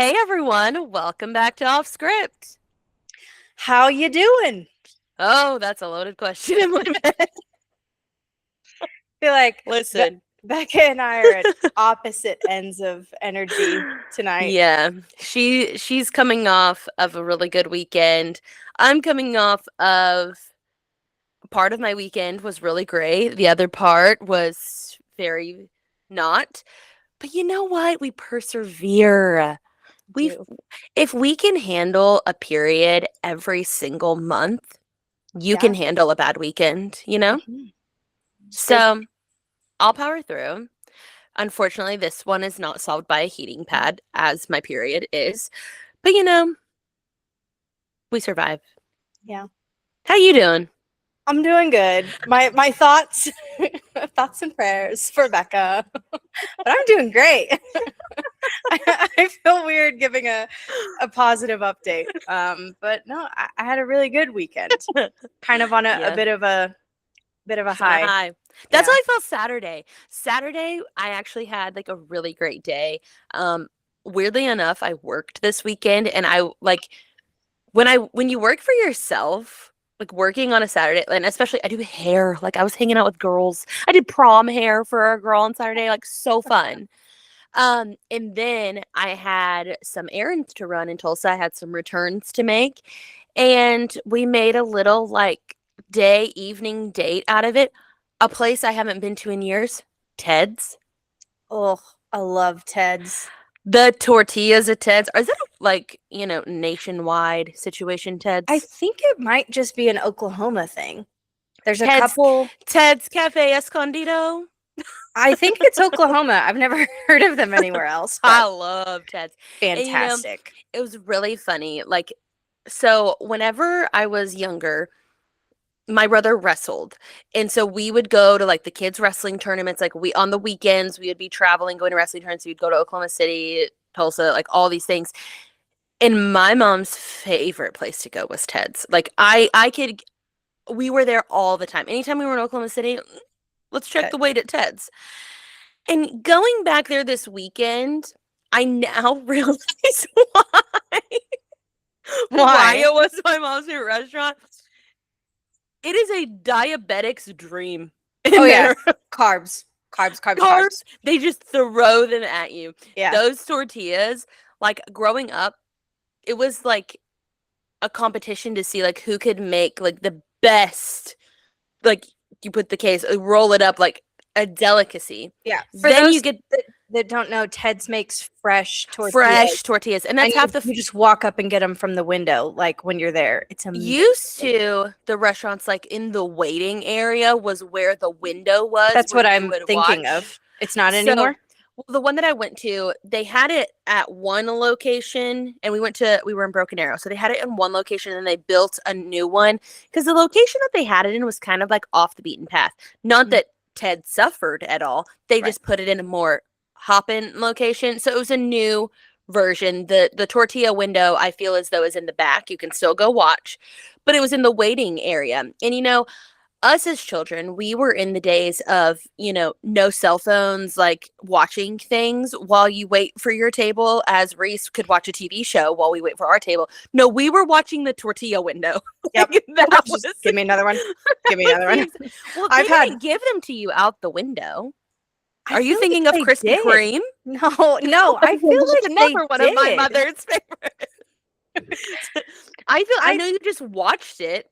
Hey everyone, welcome back to Off Script. How you doing? Oh, that's a loaded question in my head. Feel like Listen. Becca and I are at opposite ends of energy tonight. Yeah, she's coming off of a really good weekend. I'm coming off of part of my weekend was really great. The other part was very not. But you know what? We persevere. We Do. If we can handle a period every single month, you Yeah. can handle a bad weekend, you know? Mhm. It's good. So I'll power through. Unfortunately, this one is not solved by a heating pad, as my period is. But we survive. Yeah. How you doing? I'm doing good. My thoughts thoughts and prayers for Becca. But I'm doing great. I feel weird giving a positive update. But no, I had a really good weekend. Kind of on a Yeah, bit of a just on a high. high. That's how Yeah. I felt Saturday. Saturday, I actually had like a really great day. Um, Weirdly enough, I worked this weekend, and I like when you work for yourself, like working on a Saturday, and especially I do hair. Like I was hanging out with girls. I did prom hair for a girl on Saturday, like so fun. And then I had some errands to run in Tulsa. I had some returns to make, and we made a little like evening date out of it. A place I haven't been to in years, Ted's. Oh, I love Ted's. The tortillas at Ted's. Is that like, nationwide situation, I Ted's? think it might just be an Oklahoma thing. There's a Ted's couple. Ted's Cafe Escondido. I think it's Oklahoma. I've never heard of them anywhere else, but I love Ted's. And fantastic. it was really funny. Like, so whenever I was younger, my brother wrestled. And so we would go to like the kids wrestling tournaments. Like we on the weekends, we would be traveling, going to wrestling tournaments. We'd go to Oklahoma City, Tulsa, like all these things. And my mom's favorite place to go was Ted's. Like I could we were there all the time. Anytime we were in Oklahoma City, let's check Ted. the weight at Ted's. And going back there this weekend, I now realize why Why? it was my mom's favorite restaurant. It is a diabetic's dream Oh in yeah, there. carbs, carbs, carbs, Carbs, carbs. they just throw them at you. Yeah, Those tortillas, like growing up, it was like a competition to see like who could make like the best, like you put the case, roll it up like a delicacy. yeah. For Then you those get that don't know, Ted's makes fresh fresh tortillas, tortillas, and and that's half the you just walk up and get them from the window, like when you're there. It's used amazing. to the restaurants like in the waiting area was where the window was That's where what you I'm would thinking watch. of. It's not So anymore. well, the one that I went to, they had it at one location, and we were in Broken Arrow. So they had it in one location and they built a new one because the location that they had it in was kind of like off the beaten path. Not Mm, that Ted suffered at all. They right. just put it in a more hop-in location. So it was a new version. The tortilla window I feel as though is in the back. You can still go watch, but it was in the waiting area. And us as children, we were in the days of, no cell phones, like watching things while you wait for your table, as Reese could watch a TV show while we wait for our table. No, we were watching the tortilla window. Yep. Like that was Just give me another one. Give me that's another the one. well, they I've had. didn't give them to you out the window. I Are you feel like thinking of they Krispy did. Kreme? No, no. I feel That's like they another one of my did. mother's favorites. I I know you just watched it.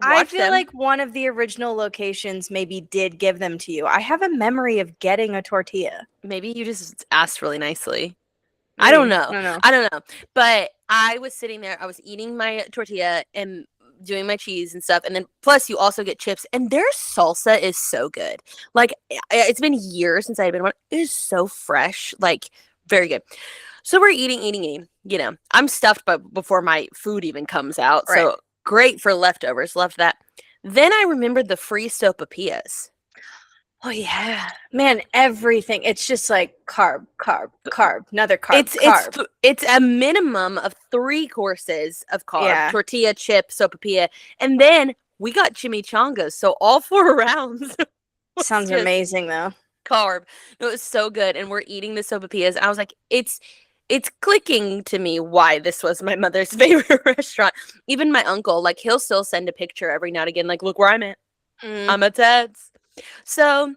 I Watch feel them. like one of the original locations maybe did give them to you. I have a memory of getting a tortilla. Maybe you just asked really nicely. I don't Maybe. know. I don't know. I don't know. But I was sitting there, I was eating my tortilla and doing my cheese and stuff. And then plus you also get chips and their salsa is so good. Like it's been years since I've been one. It is so fresh, like very good. So we're eating. I'm stuffed but before my food even comes out. Right. So great for leftovers. Love that. Then I remembered the free sopapillas. Oh yeah. Man, everything. It's just like carb, carb, carb, another carb, It's it's carb. th- it's a minimum of 3 courses of carb: Yeah. tortilla, chip, sopapilla, and then we got chimichangas. So all 4 rounds was Sounds just amazing though. carb. It was so good, and we're eating the sopapillas. I was like, it's it's clicking to me why this was my mother's favorite restaurant. Even my uncle, like, he'll still send a picture every now and again, like, look where I'm at. Mm, I'm at Ted's. So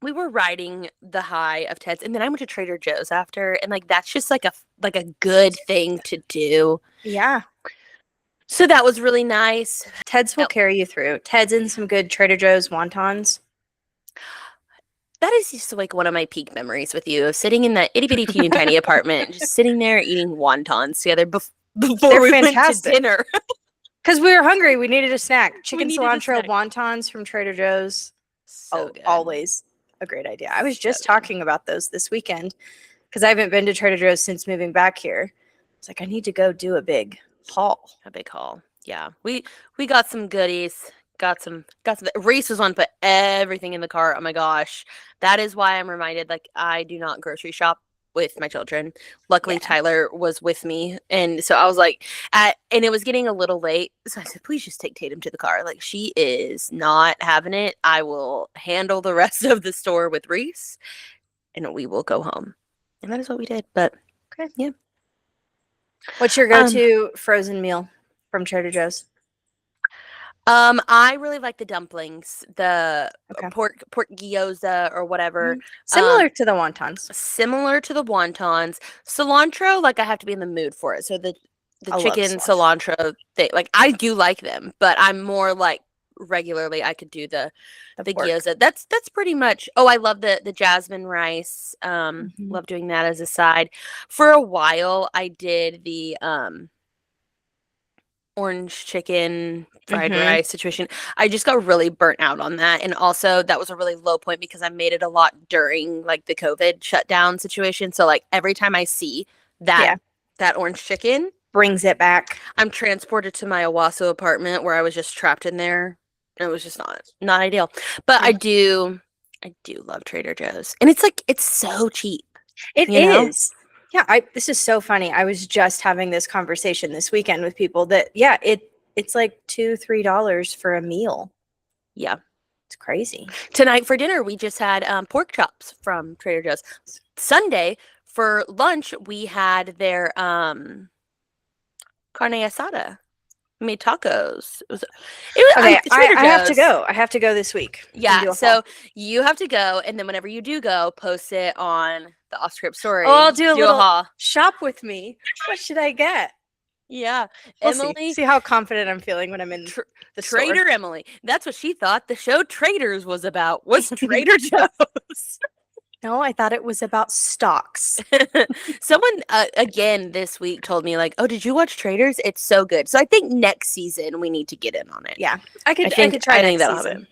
we were riding the high of Ted's, and then I went to Trader Joe's after, and like that's just like a good thing to do. yeah. So that was really nice. Ted's will carry you through. Ted's and some good Trader Joe's wontons. That is just like one of my peak memories with you of sitting in that itty bitty teeny tiny apartment, just sitting there eating wontons together before They're we fantastic. went to dinner. Because we were hungry. We needed a snack. Chicken needed a cilantro snack. wontons from Trader Joe's. So good. Always a great idea. I was So just good. talking about those this weekend because I haven't been to Trader Joe's since moving back here. It's like I need to go do a big haul. A big haul. Yeah. We got some goodies. Got some Reese was on put everything in the cart. Oh my gosh. That is why I'm reminded, like, I do not grocery shop with my children. Luckily, Yeah. Tyler was with me. And so I was like, and it was getting a little late. So I said, please just take Tatum to the car. Like, she is not having it. I will handle the rest of the store with Reese and we will go home. And that is what we did. But Okay. yeah. What's your go-to frozen meal from Trader Joe's? I really like the dumplings, the Okay. pork gyoza or whatever. Similar to the wontons. Similar to the wontons. Cilantro, like, I have to be in the mood for it. So the I love chicken cilantro. cilantro thing, like, I do like them, but I'm more like regularly I could do the pork. gyoza. That's pretty much. Oh, I love the jasmine rice. Mhm. Love doing that as a side. For a while I did the orange chicken fried rice situation. I just got really burnt out on that, and also that was a really low point because I made it a lot during like the COVID shutdown situation. So like every time I see that orange chicken, brings it back. I'm transported to my Owasso apartment where I was just trapped in there. It was just not ideal. But I do love Trader Joe's, and it's so cheap. It you know? is. Yeah, this is so funny. I was just having this conversation this weekend with people that it's like $2-3 for a meal. Yeah. It's crazy. Tonight for dinner we just had pork chops from Trader Joe's. Sunday for lunch we had their carne asada. We made tacos. It was okay. Trader I have to Joe's. go. I have to go this week. Yeah, so you have to go, and then whenever you do go, post it on the Off Script story. Oh, I'll do a little haul. shop with me. What should I get? Yeah, We'll Emily. See how confident I'm feeling when I'm in the Trader store. Emily. That's what she thought the show Traders was about. Was Trader Joe's. No, I thought it was about stocks. Someone again this week told me like, "Oh, did you watch Traders? It's so good." So I think next season we need to get in on it. Yeah, I could try next season.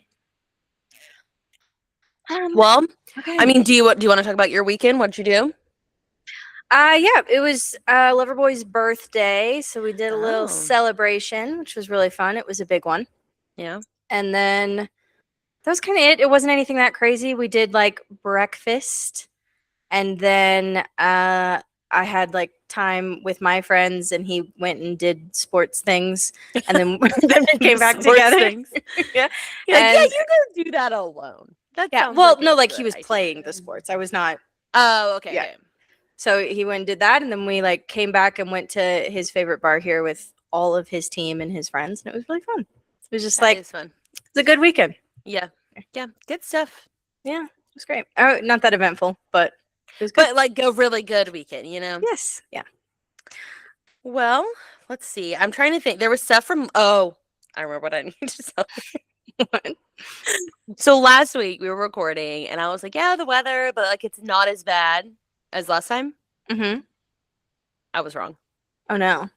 Well, okay. I mean, do you want to talk about your weekend? What'd you do? Yeah, it was Loverboy's birthday, so we did a little celebration, which was really fun. It was a big one. Yeah. And then that was kind of it. It wasn't anything that crazy. We did like breakfast, and then I had like time with my friends, and he went and did sports things, and then then we came back together. Yeah, you don't do that alone. Well, no, like he was playing the sports. I was not. Oh, okay. Yeah. So he went and did that, and then we like came back and went to his favorite bar here with all of his team and his friends, and it was really fun. It was just fun. It's a good weekend. Yeah, good stuff. Yeah, it was great. Oh, not that eventful, but it was good. But like a really good weekend, you know? Yes. Yeah. Well, let's see. I'm trying to think. There was stuff from. Oh, I remember what I need to tell you. So last week we were recording, and I was like, "Yeah, the weather, but like it's not as bad as last time." I was wrong. Oh no.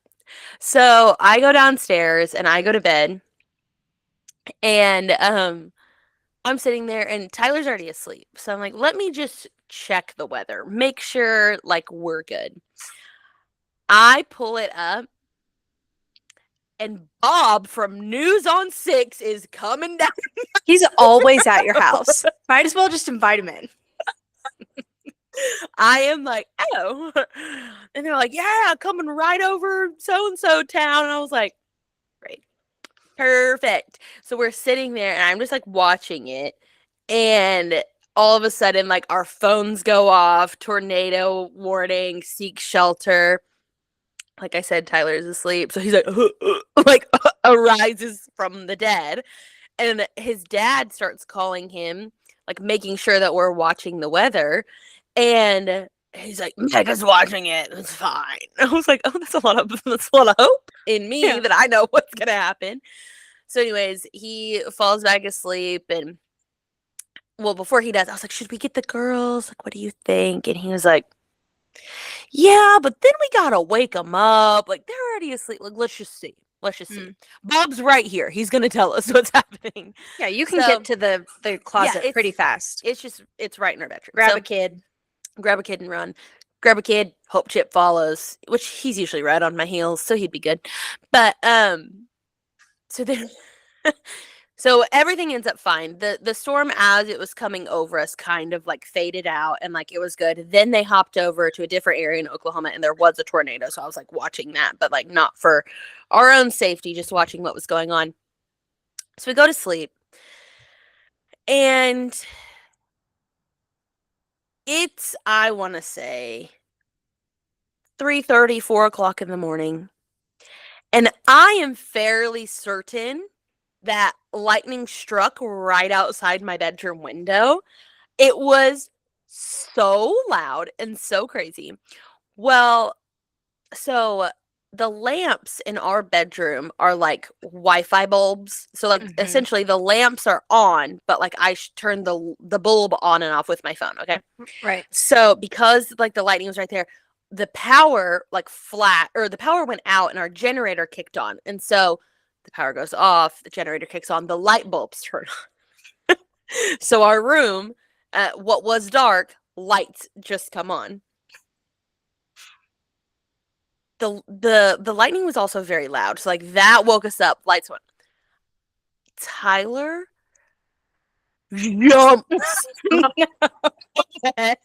So I go downstairs and I go to bed, and I'm sitting there and Tyler's already asleep. So I'm like, let me just check the weather, make sure like we're good. I pull it up, and Bob from News on 6 is coming down. He's always at your house. Might as well just invite him in. I am like, oh. And they're like, yeah, coming right over so-and-so town. And I was like, great. Perfect. So we're sitting there and I'm just like watching it. And all of a sudden, like, our phones go off, tornado warning, seek shelter. Like I said, Tyler's asleep, so he's like, like arises from the dead, and his dad starts calling him, like making sure that we're watching the weather, and he's like, Mega's watching it, it's fine. I was like, oh, that's a lot of hope in me Yeah. that I know what's gonna happen. So, anyways, he falls back asleep, and well, before he does, I was like, should we get the girls? Like, what do you think? And he was like, yeah, but then we gotta wake them up. Like, they're already asleep. Like, let's just see. Let's just see. Mm. Bob's right here. He's gonna tell us what's happening. Yeah, you can So, get to the yeah, closet pretty fast. it's right in our bedroom. Grab So, a kid. grab a kid and run. Grab a kid. Hope Chip follows, which he's usually right on my heels, so he'd be good. But so then so everything ends up fine. The storm as it was coming over us kind of like faded out and like it was good. Then they hopped over to a different area in Oklahoma and there was a tornado. So I was like watching that, but like not for our own safety, just watching what was going on. So we go to sleep. And it's, I want to say 3:30, 4 o'clock in the morning. And I am fairly certain that lightning struck right outside my bedroom window. It was so loud and so crazy. Well, so the lamps in our bedroom are like Wi-Fi bulbs. So like essentially the lamps are on, but like I turn the bulb on and off with my phone, okay? Right. So because like the lightning was right there, the power like the power went out and our generator kicked on. And so the power goes off, the generator kicks on, the light bulbs turn on. So our room, what was dark, lights just come on. The lightning was also very loud. So like that woke us up. Lights went. Tyler jumps and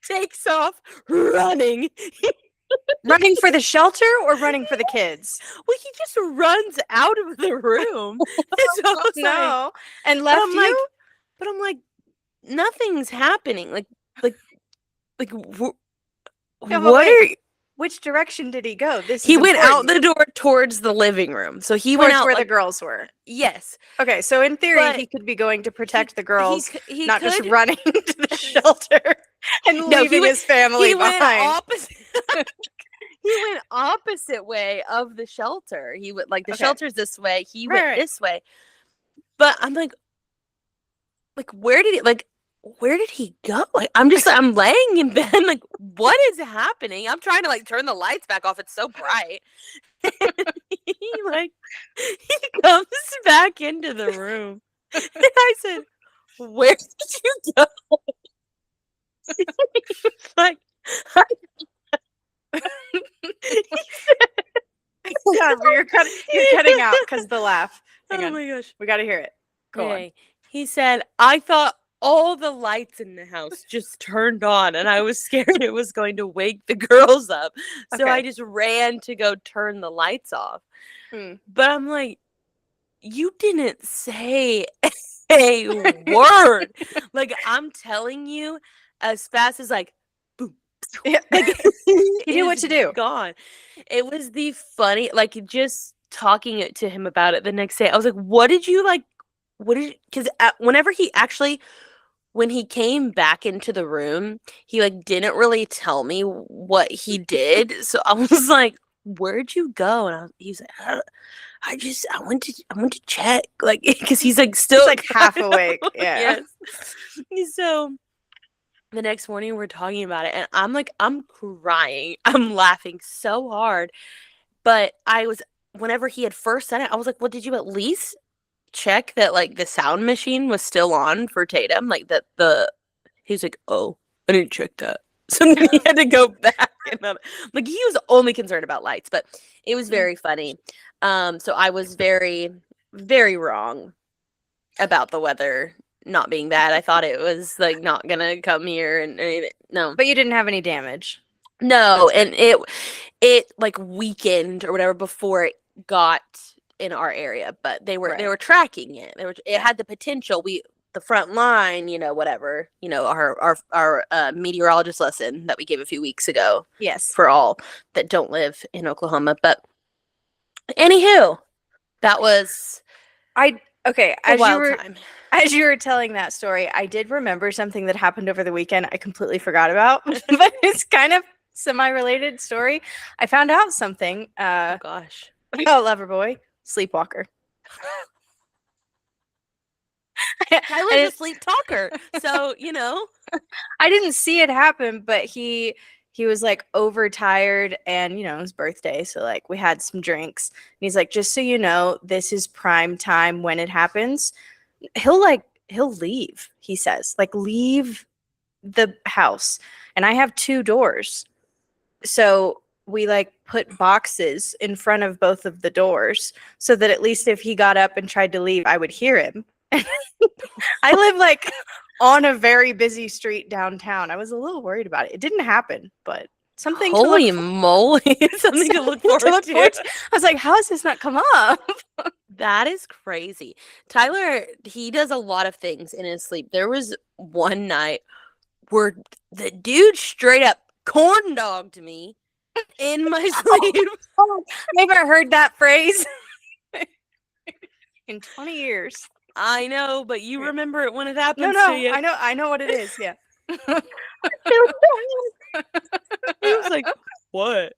takes off running. Running for the shelter or running for the kids? Well, he just runs out of the room. So I was No. And left I'm you? but I'm like, nothing's happening. Like, No, but what wait, are you? which direction did he go? This He is went out important. the door towards the living room. So he went Towards out where like, the girls were. yes. Okay, so in theory, But he could be going to protect the girls, he not just could- running to the shelter and No, leaving his family he went behind. opposite. He went opposite way of the shelter. He went like the Okay. shelter's this way. He Right, went right. this way. But I'm like, where did he go? Like I'm laying in bed. Like, what is happening? I'm trying to like turn the lights back off. It's so bright. He comes back into the room. And I said, where did you go? Like, God, you're cutting out because the laugh. Hang oh on. my gosh. We got to hear it. Go on. Okay. He said, I thought all the lights in the house just turned on and I was scared it was going to wake the girls up. So I Okay. just ran to go turn the lights off. Hmm. But I'm like, you didn't say a word. Like, I'm telling you, as fast as like, boom. Yeah. Like, He knew what to do. Gone. It was the funny, like, just talking to him about it the next day. I was like, what did you like? Because whenever when he came back into the room, he like didn't really tell me what he did. So I was like, where'd you go? And he was like, I went to check, like, because he's like still He's like half awake. Yeah. Yes. So the next morning we're talking about it and I'm crying. I'm laughing so hard. But whenever he had first said it, I was like, well, did you at least check that like the sound machine was still on for Tatum? Like he's like, oh, I didn't check that. So then he had to go back and like he was only concerned about lights, but it was very funny. So I was very, very wrong about the weather not being bad. I thought it was like not gonna come here and anything. No. But you didn't have any damage. No, and it like weakened or whatever before it got in our area, but they were tracking it. It had the potential. the front line, whatever, our meteorologist lesson that we gave a few weeks ago Yes. for all that don't live in Oklahoma. But anywho, that was Okay, a wild time. as you were telling that story, I did remember something that happened over the weekend I completely forgot about, but it's kind of semi-related story. I found out something Oh gosh. about Loverboy, Sleepwalker. Tyler's a sleep talker, so I didn't see it happen, but he was like overtired, and his birthday, so like we had some drinks, and he's like, just so you know, this is prime time when it happens. He'll leave, he says, like, leave the house, and I have 2 doors, so we like put boxes in front of both of the doors so that at least if he got up and tried to leave, I would hear him. I live like on a very busy street downtown. I was a little worried about it. It didn't happen, but something Holy to look moly. Something to look forward to. I was like, how has this not come up? That is crazy. Tyler, he does a lot of things in his sleep. There was one night where the dude straight up corn dogged me in my sleep. Oh, maybe I heard that phrase in 20 years. I know, but you remember it when it happens to you. I know what it is. Yeah. He was like, what?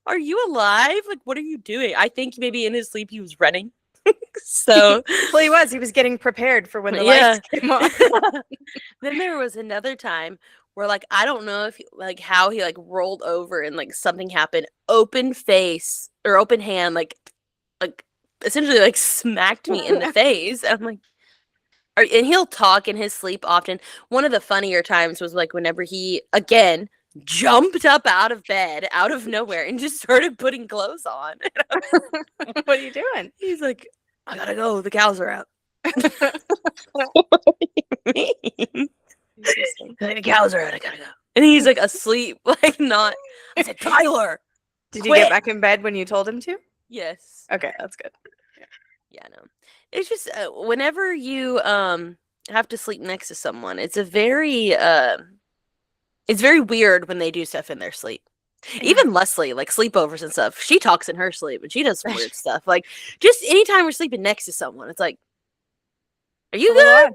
Are you alive? Like, what are you doing? I think maybe in his sleep he was running. So well, he was getting prepared for when the lights came on. Then there was another time where, like, I don't know if how he like rolled over and like something happened, open face or open hand, like essentially like smacked me in the face. I'm like, and he'll talk in his sleep often. One of the funnier times was like whenever he again jumped up out of bed out of nowhere and just started putting clothes on. What are you doing? He's like, I gotta go. The cows are out. What do you mean? The cows are out. I gotta go. And he's like asleep, like not. I said, Tyler. Did you get back in bed when you told him to? Yes. Okay, that's good. Yeah, no. It's just whenever you have to sleep next to someone, it's very weird when they do stuff in their sleep. Yeah. Even Leslie, like sleepovers and stuff, she talks in her sleep and she does some weird stuff. Like just anytime we're sleeping next to someone, it's like, are you good?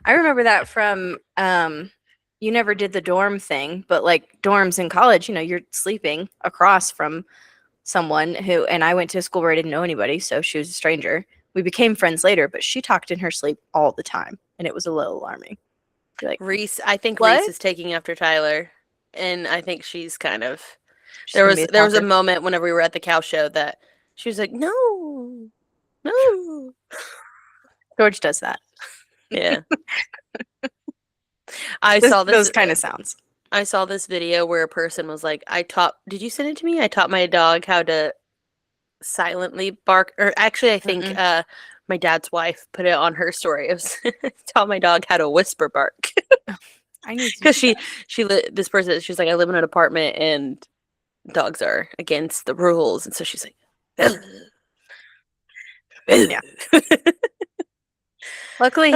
I remember that from you never did the dorm thing, but like dorms in college, you're sleeping across from someone who, and I went to a school where I didn't know anybody, so she was a stranger. We became friends later, but she talked in her sleep all the time, and it was a little alarming. Like, Reese, I think what? Reese is taking after Tyler, and I think she's kind of. There was a moment whenever we were at the cow show that she was like, no. George does that. Yeah. I saw those kind of sounds. I saw this video where a person was like, did you send it to me? I taught my dog how to silently bark. Or actually, I think my dad's wife put it on her story. It was taught my dog how to whisper bark. I need to. Because this person, she's like, I live in an apartment and dogs are against the rules. And so she's like, yeah. Luckily,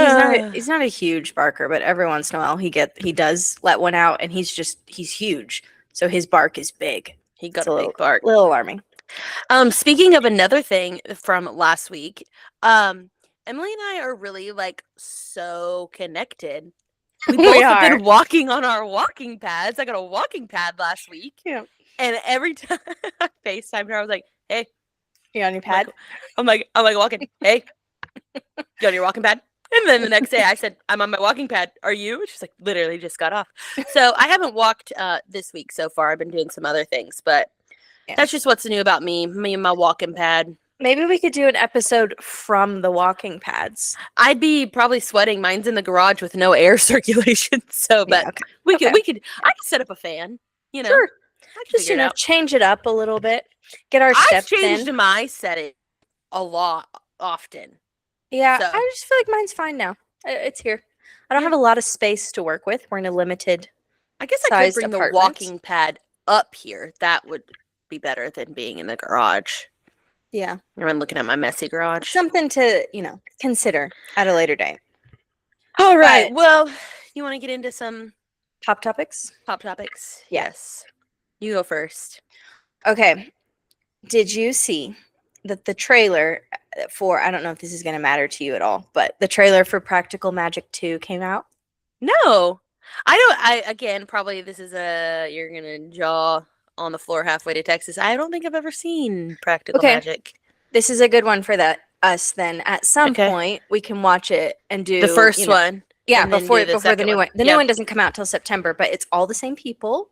he's not a huge barker, but every once in a while he does let one out, and he's huge, so his bark is big. He got a big bark. A little alarming. Speaking of another thing from last week, Emily and I are really like so connected. We both have been walking on our walking pads. I got a walking pad last week. Yeah. And every time I FaceTimed her, I was like, hey. You on your pad? I'm like walking. Hey. You on your walking pad? And then the next day I said, I'm on my walking pad. Are you? She's like, literally just got off. So I haven't walked this week so far. I've been doing some other things, but that's just what's new about me and my walking pad. Maybe we could do an episode from the walking pads. I'd be probably sweating. Mine's in the garage with no air circulation. So, but I could set up a fan, Sure. Just, change it up a little bit. Get our steps in. I've changed my setting a lot often. Yeah, so. I just feel like mine's fine now. It's here. I don't have a lot of space to work with. We're in a limited I guess I could bring the walking pad up here. That would be better than being in the garage. Yeah. I'm looking at my messy garage. Something to, consider at a later date. All right. But Well, you want to get into some Pop Topics? pop topics? Yeah. Yes. You go first. Okay. Did you see that the trailer for, I don't know if this is going to matter to you at all, but the trailer for Practical Magic 2 came out? No. I don't again, probably this is you're gonna jaw on the floor halfway to Texas. I don't think I've ever seen Practical Okay. Magic. This is a good one for us then. At some Okay. point, we can watch it and The do, first one. yeah, And then do the before the second new one. one. The new Yep. one doesn't come out till September, but it's all the same people.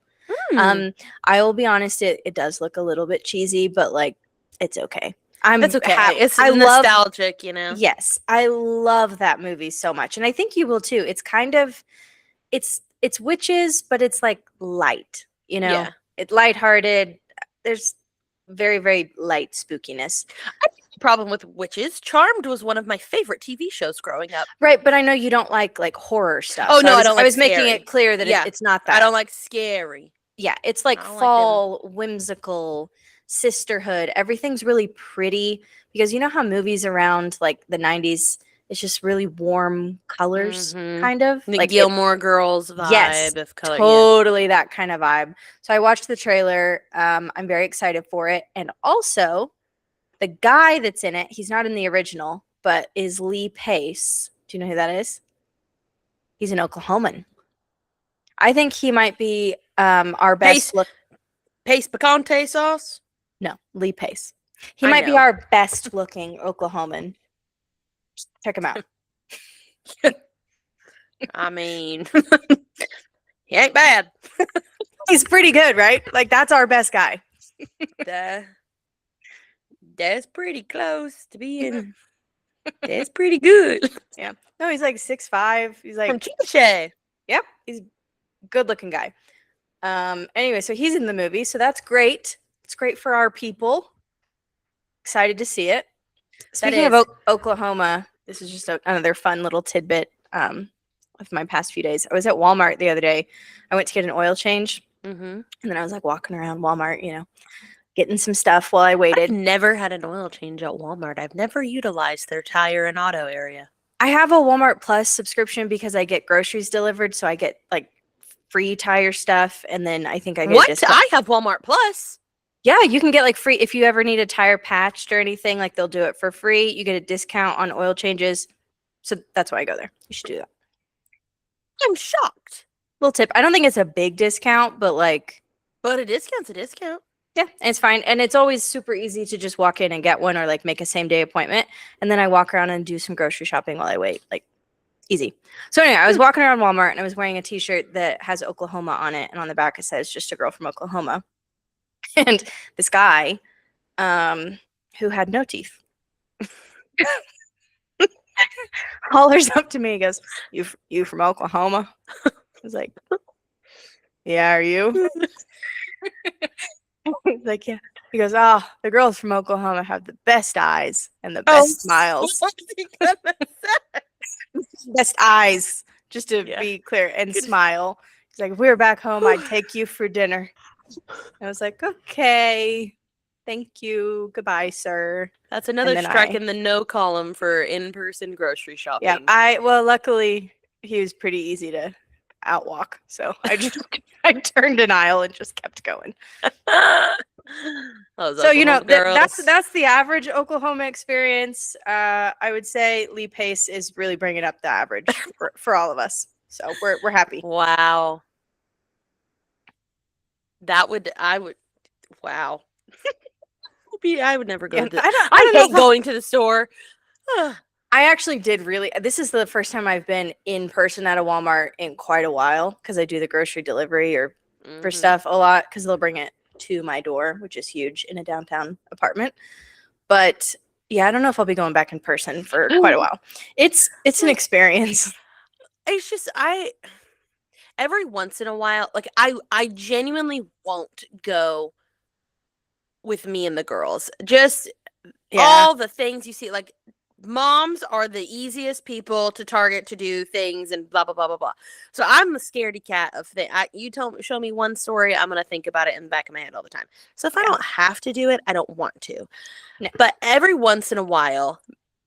Hmm. I will be honest, it does look a little bit cheesy, but like it's okay. That's okay. It's I love nostalgic, you know. yes, I love that movie so much. And I think you will too. It's kind of it's witches, but it's like light, Yeah. It's lighthearted. There's very, very light spookiness. Problem with witches. Charmed was one of my favorite TV shows growing up. Right, but I know you don't like horror stuff. Oh so no, I don't I like was making scary. it clear that Yeah. it's not that. I don't like scary. Yeah, it's like I don't like them. fall, whimsical, sisterhood. Everything's really pretty because you know how movies around like the 90s, it's just really warm colors, Mhm. kind of The like Gilmore Girls vibe yes, of color. totally that kind of vibe. So I watched the trailer. I'm very excited for it, and also the guy that's in it, he's not in the original, but is Lee Pace. Do you know who that is? He's an Oklahoman. I think he might be our Pace, best look. Pace picante sauce. No, Lee Pace. He I might be know. our best looking Oklahoman. Check him out. I mean, he ain't bad. He's pretty good, right? Like that's our best guy. That's pretty close to being. That's pretty good. Yeah. No, he's like 6'5". He's From like Chiche. yep, he's a good looking guy. Anyway, so he's in the movie, so that's great. It's great for our people. Excited to see it. Speaking of Oklahoma, this is just another fun little tidbit of my past few days. I was at Walmart the other day. I went to get an oil change, and then I was like walking around Walmart, getting some stuff while I waited. I've never had an oil change at Walmart. I've never utilized their tire and auto area. I have a Walmart Plus subscription because I get groceries delivered, so I get like free tire stuff, and then I think I get a discount. I have Walmart Plus. Yeah, you can get like free if you ever need a tire patched or anything, like they'll do it for free. You get a discount on oil changes. So that's why I go there. You should do that. I'm shocked. Little tip. I don't think it's a big discount, but like But a discount's a discount. yeah, it's fine. And it's always super easy to just walk in and get one or like make a same day appointment. And then I walk around and do some grocery shopping while I wait. Like easy. So anyway, I was walking around Walmart and I was wearing a t-shirt that has Oklahoma on it. And on the back it says just a girl from Oklahoma. And this guy who had no teeth hollers up to me. He goes, you from Oklahoma? I was like, yeah, are you? He's like, yeah. He goes, oh, the girls from Oklahoma have the best eyes and the best smiles. Best eyes, just to be clear, and smile. He's like, if we were back home, I'd take you for dinner. I was like, okay, thank you. Goodbye, sir. That's another strike in the no column for in-person grocery shopping. Yeah, well, luckily he was pretty easy to outwalk, so I turned an aisle and just kept going. So that's the average Oklahoma experience. I would say Lee Pace is really bringing up the average for all of us. So we're happy. Wow. Wow. I would never go to I hate going to the store. I actually did this is the first time I've been in person at a Walmart in quite a while because I do the grocery delivery or for stuff a lot because they'll bring it to my door, which is huge in a downtown apartment. But yeah, I don't know if I'll be going back in person for quite a while. It's an experience. It's just every once in a while, like I genuinely won't go with me and the girls. Just all the things you see, like moms are the easiest people to target to do things and blah blah blah blah blah. So I'm a scaredy cat of things. Show me one story, I'm gonna think about it in the back of my head all the time. So if I don't have to do it, I don't want to. No. But every once in a while,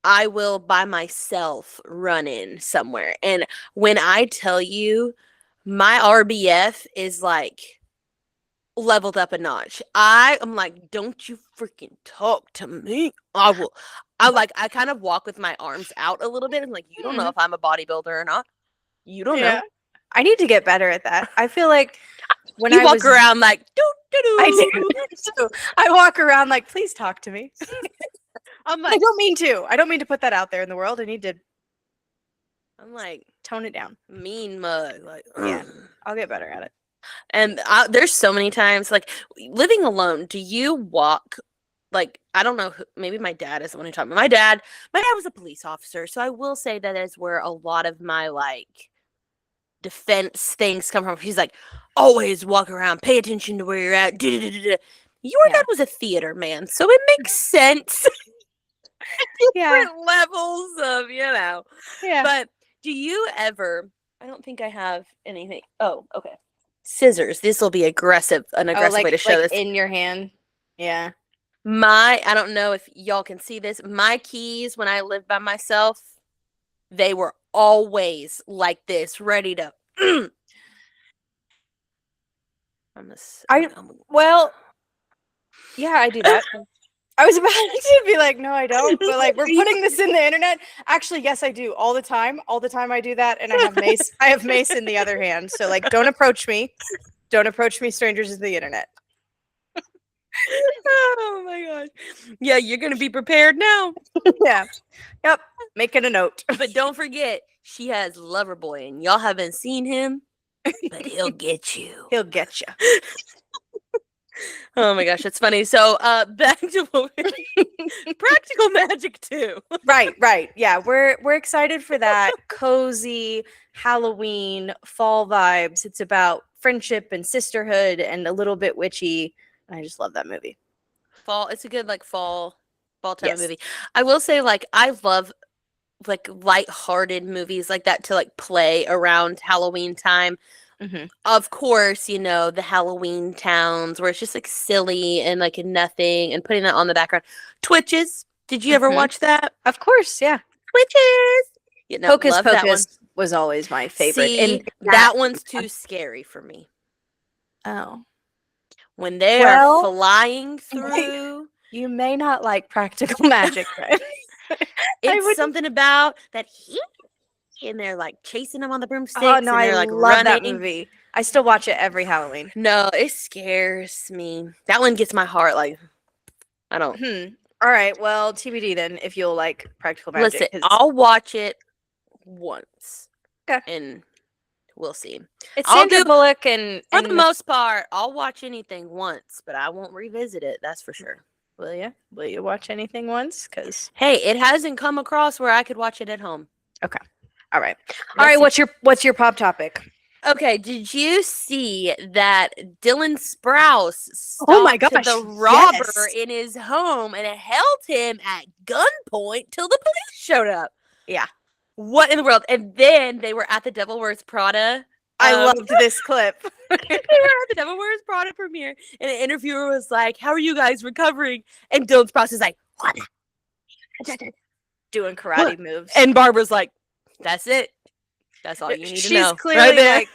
I will by myself run in somewhere. And when I tell you my RBF is like leveled up a notch. I am like, don't you freaking talk to me. I kind of walk with my arms out a little bit and like, you don't know Hmm. if I'm a bodybuilder or not. You don't Yeah. know. I need to get better at that. I feel like when You I walk was, around like doo doo I doo. do. So I walk around like, please talk to me. I'm I like don't mean to. I don't mean to put that out there in the world. I need to I'm like tone it down. mean mug like Yeah. ugh. I'll get better at it. And there's so many times like living alone. Do you walk like I don't know maybe my dad is the one who taught me. My dad was a police officer, so I will say that is where a lot of my like defense things come from. He's like, always walk around, pay attention to where you're at. Your Yeah. dad was a theater man, so it makes sense. Yeah. Different levels of, you know. Yeah. But do you ever? I don't think I have anything. Oh, okay. Scissors. This will be an Oh, aggressive way to show like this. in your hand. Yeah. I don't know if y'all can see this. My keys when I lived by myself, they were always like this, ready to. Well, yeah, I do that. I was about to be like, no, I don't. But like, we're putting this in the internet. Actually, yes, I do all the time. All the time I do that, and I have mace. I have mace in the other hand. So like, don't approach me. Don't approach me, strangers of the internet. Oh my gosh. Yeah, you're gonna be prepared now. Yeah. Yep. Making a note. But don't forget, she has Loverboy, and y'all haven't seen him, but he'll get you. He'll get you. Oh my gosh, that's funny. So back to Practical Magic 2. Right. Yeah, we're excited for that cozy Halloween fall vibes. It's about friendship and sisterhood and a little bit witchy. I just love that movie. Fall. It's a good like fall time Yes. movie. I will say, like, I love like light-hearted movies like that to like play around Halloween time. Mhm. Of course, you know, the Halloween towns where it's just like silly and like nothing and putting that on the background. Twitches. Did you ever Mhm. watch that? Of course, yeah. Twitches. You know, Hocus love that one. Pocus was always my favorite. See, that one's too scary for me. Oh. When they are Well, flying through, you may not like practical magic, right? it's something about that he and they're like chasing them on the broomsticks Oh no, and I they're like love that running. movie. I still watch it every Halloween. No, it scares me. That one gets my heart like I don't. All right, well, TBD then if you'll like practical magic. Listen, I'll watch it once. Okay. And we'll see. It's I'll Sandra do Bullock and for the most part, I'll watch anything once, but I won't revisit it, that's for sure. Will you? Will you watch anything once? Because Hey, it hasn't come across where I could watch it at home. okay. All right. All right, what's your pop topic? Okay, did you see that Dylan Sprouse Oh my stopped gosh, the robber yes. in his home and held him at gunpoint till the police showed up? Yeah. What in the world? And then they were at the Devil Wears Prada. I loved this clip. They were at the Devil Wears Prada premiere, and an interviewer was like, "How are you guys recovering?" And Dylan Sprouse is like, "What?" Doing karate moves. And Barbara's like, "That's it. That's all you need to know." She's clearly there. like,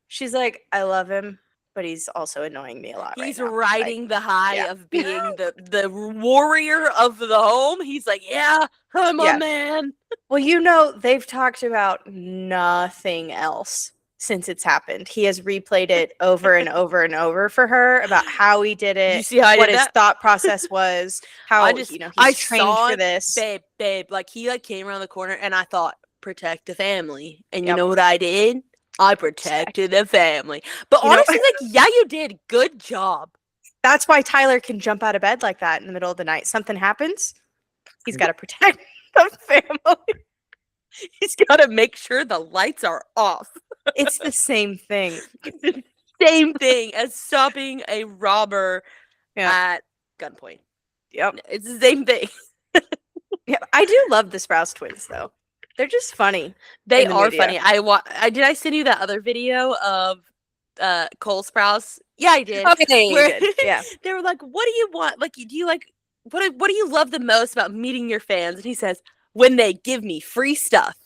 she's like, I love him, but he's also annoying me a lot. He's right now. riding the high yeah. of being the warrior of the home. He's like, "Yeah, I'm a man." Well, you know, they've talked about nothing else since it's happened. He has replayed it over and over and over for her about how he did it, You see how I what did his that? thought process was, how I just, he's I trained saw for it, this. babe. Like he like came around the corner, and I thought, protect the family. And you Yep. know what I did? I protected the family. But You know- honestly, like, yeah, you did. Good job. That's why Tyler can jump out of bed like that in the middle of the night. Something happens, he's got to protect the family. He's got to make sure the lights are off. It's the same thing. Same thing as stopping a robber Yeah. at gunpoint. Yep. It's the same thing. Yeah, I do love the Sprouse twins though. They're just funny. They in the are media. funny. Did I send you that other video of Cole Sprouse? Yeah, I did. Okay, you Where did. Yeah. they were like, "What do you want? Like, do you like what do you love the most about meeting your fans?" And he says, when they give me free stuff.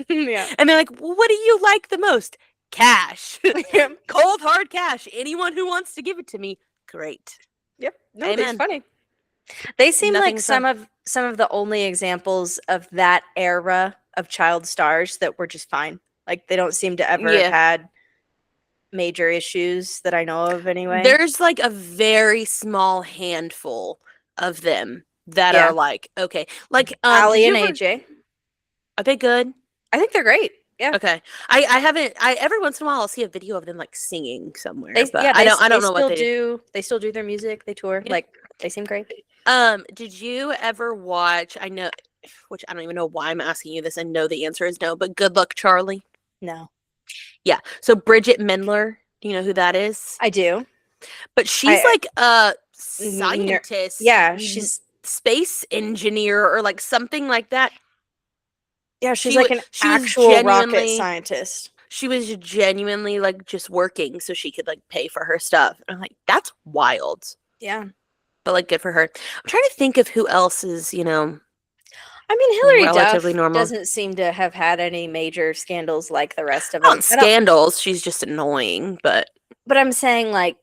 Yeah. And they're like, well, what do you like the most? Cash. Yep. Cold hard cash. Anyone who wants to give it to me, great. Yep. No, they're Amen. funny. They seem like Nothing's some of the only examples of that era of child stars that were just fine. Like they don't seem to ever have Yeah. had major issues that I know of anyway. There's like a very small handful of them that Yeah. are like, okay. Like did Allie you and ever, AJ. are they good? I think they're great. Yeah. Okay. I haven't I every once in a while I'll see a video of them like singing somewhere, They but yeah, I they don't they know what still they do. do they still do their music, they tour. Yeah. Like they seem great. Did you ever watch, I know, which I don't even know why I'm asking you this. I know the answer is no, but Good Luck Charlie. No. Yeah. So Bridget Mendler, do you know who that is? I do. But she's like a scientist. Yeah, she's space engineer or like something like that. yeah, she's She like wa- an she was actual rocket genuinely scientist. she was genuinely like just working so she could like pay for her stuff. And I'm like, that's wild. Yeah. But like good for her. I'm trying to think of who else is, I mean, Hillary relatively Duff normal. doesn't seem to have had any major scandals like the rest of Not them. scandals. She's just annoying, but But I'm saying like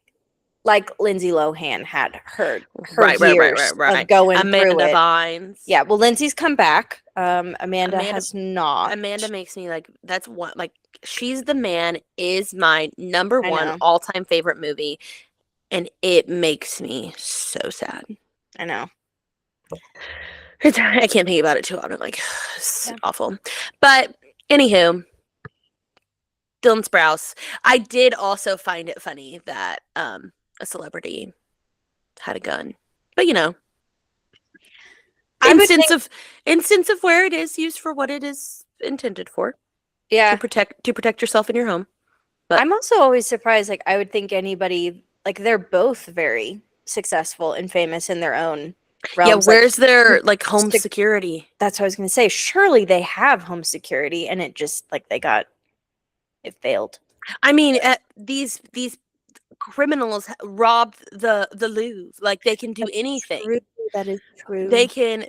Lindsay Lohan had her right. years of going Amanda through it. Bynes. Yeah, well, Lindsay's come back. Amanda has not. Amanda makes me like, that's one, like, She's the Man is my number I one know. all-time favorite movie, and it makes me so sad. I know. I can't think about it too often. Like, it's Yeah. awful. But anywho, Dylan Sprouse. I did also find it funny that a celebrity had a gun, but I would instance of where it is used for what it is intended for, Yeah. to protect yourself in your home. But I'm also always surprised. Like, I would think anybody, like, they're both very successful and famous in their own realms. yeah, where's their like, home security? that's what I was going to say. Surely they have home security, and it just, like, it failed. I mean, these criminals robbed the Louvre. Like, they can do anything. True. That is true. They can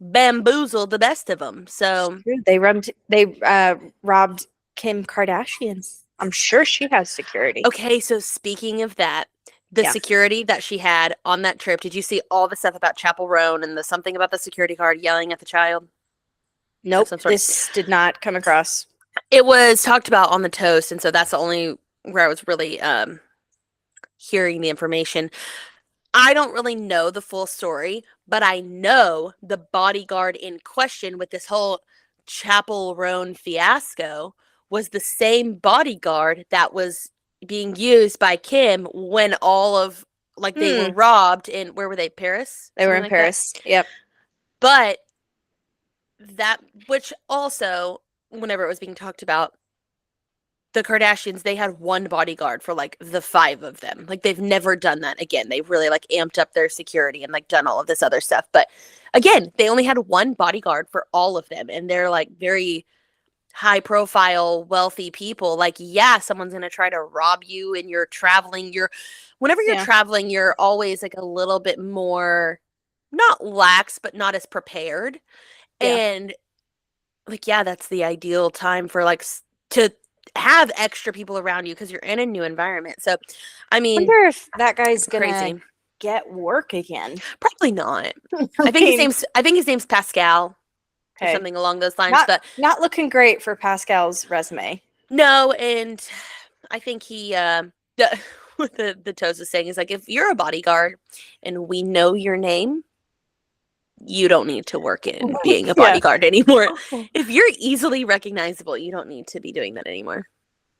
bamboozle the best of them. So True. They robbed Kim Kardashian. I'm sure she has security. okay, so speaking of that, the Yeah. security that she had on that trip, did you see all the stuff about Chapel Roan and the something about the security guard yelling at the child? Nope. some sort of- This did not come across. It was talked about on the toast, and so that's the only where I was really hearing the information. I don't really know the full story, but I know the bodyguard in question with this whole Chapel Roan fiasco was the same bodyguard that was being used by Kim when all of, like, they were robbed in, where were they? Paris? They were in Something like that? Paris. Yep. But that, which also, whenever it was being talked about, the Kardashians, they had one bodyguard for like the 5 of them. Like, they've never done that again. They've really like amped up their security and like done all of this other stuff. But again, they only had one bodyguard for all of them, and they're like very high profile, wealthy people. Like, yeah, someone's gonna try to rob you, and you're traveling. Whenever you're Yeah. traveling, you're always like a little bit more, not lax, but not as prepared. Yeah. And like, yeah, that's the ideal time for like to have extra people around you because you're in a new environment. So, I I mean, wonder if that guy's gonna crazy. get work again. Probably not. I think his name's Pascal or Okay. something along those lines. Not, But not looking great for Pascal's resume. no, and I think he what the toast is saying is like, if you're a bodyguard and we know your name, you don't need to work in being a Yeah. bodyguard anymore. If you're easily recognizable, you don't need to be doing that anymore.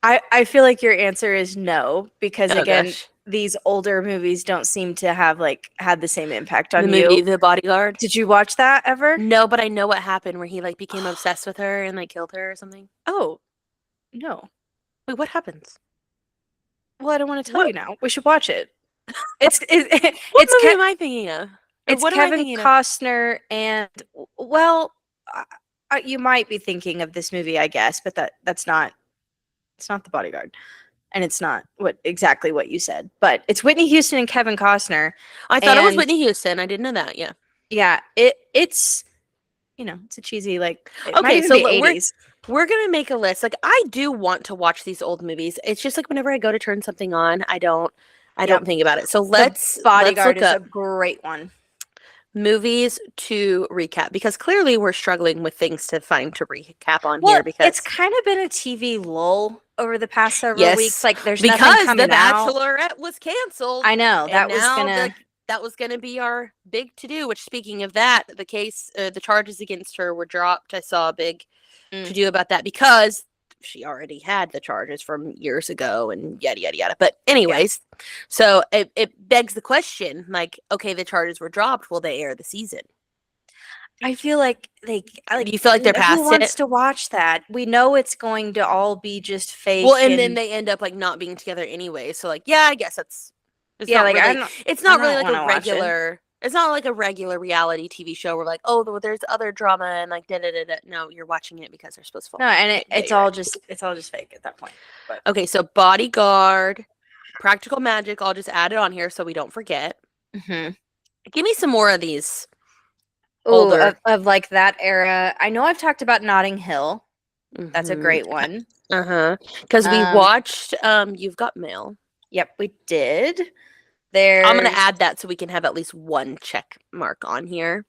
I feel like your answer is no, because Oh, again, gosh. these older movies don't seem to have like had the same impact on The you. movie The Bodyguard. Did you watch that ever? No, but I know what happened, where he like became obsessed with her and like killed her or something. Oh, no. Wait, what happens? Well, I don't want to tell What- you now. We should watch it. It's What it's movie Ke- am I thinking of? Or it's what am I Kevin thinking of? Costner and well, you might be thinking of this movie, I guess, but that's not. It's not The Bodyguard, and it's not exactly what you said. But it's Whitney Houston and Kevin Costner. I thought it was and- Whitney Houston. I didn't know that. Yeah. Yeah, it's it's a cheesy, like, it might Okay, even so be '80s. we're gonna make a list. Like I do want to watch these old movies. It's just like whenever I go to turn something on, I don't Yep. think about it. So The let's Bodyguard look is a up great one. movies to recap because clearly we're struggling with things to find to recap on Well, here it's because kind of been a TV lull over the past several weeks. yes, Like, there's nothing because The coming out. Bachelorette was canceled I know and that was now gonna. that was going to be our big to do, which speaking of that, the charges against her were dropped. I saw a big to Mm, do about that because she already had the charges from years ago and yada yada yada. But yeah, anyways, so it begs the question, like, okay, the charges were dropped. Will they air the season? I feel like Do you feel like they're who past wants it? to watch that? We know it's going to all be just Well, fake and then and they end up like not being together anyway. So like, yeah, I guess that's yeah, like it's I not really don't like want to watch it. it's not like a regular reality TV show where like, oh, there's other drama and like da da da da. No, you're watching it because they're supposed to fall. No, and Okay, yeah, it's you're right. all just fake at that point. But Okay, so Bodyguard, Practical Magic, I'll just add it on here so we don't forget. hmm Give me some more of these ooh, older. of like that era. I know I've talked about Notting Hill. That's a Mm-hmm. great one. Uh-huh. Because we Um, watched You've Got Mail. yep, we did. I'm gonna There's add that so we can have at least one check mark on here.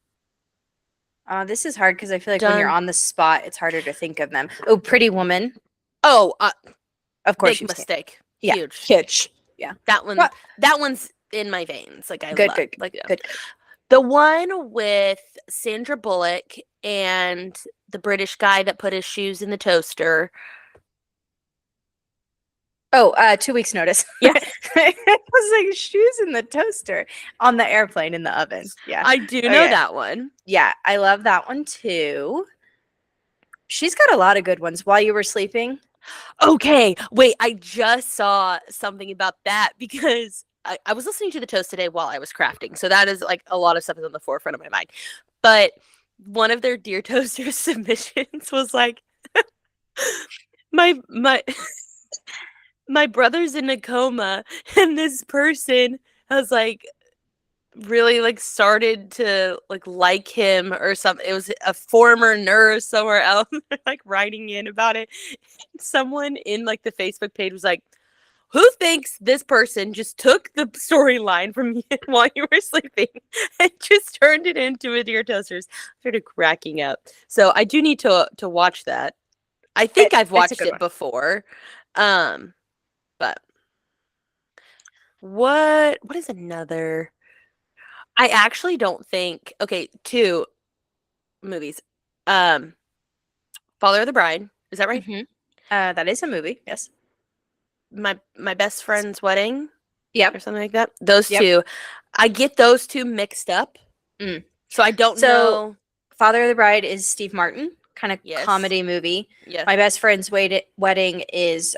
this is hard because I feel like when you're Done. on the spot, it's harder to think of them. Oh, Pretty Woman. Oh, Of course big you've seen. mistake. Yeah, Huge. Hitch. Yeah. That one Well, that one's in my veins. Like I good, love good, like good, good. the one with Sandra Bullock and the British guy that put his shoes in the toaster. Oh, 2 weeks notice. Yeah. It was like shoes in the toaster on the airplane in the oven. Yeah. I do Oh know yeah. that one. Yeah, I love that one too. She's got a lot of good ones. While You Were Sleeping. Okay, wait, I just saw something about that because I was listening to the toast today while I was crafting. So that is like a lot of stuff is on the forefront of my mind. But one of their Dear Toasters submissions was like my my brother's in a coma and this person has like really like started to like him or something. It was a former nurse somewhere else like writing in about it. Someone in like the Facebook page was like, who thinks this person just took the storyline from while you were sleeping and just turned it into a Dear Toasters? I started cracking up. So I do need to watch that. I think I've It's a watched good it one. before. But what is another? I actually don't think okay, two movies. Um Father of the Bride. Is that right? hmm that is a movie. Yes. My best friend's wedding or Yep. something like that. Those Yep. two. I get those two mixed up. Mm. So I don't So, know. Father of the Bride is Steve Martin, kind of Yes. comedy movie. Yeah. My Best Friend's Wedding is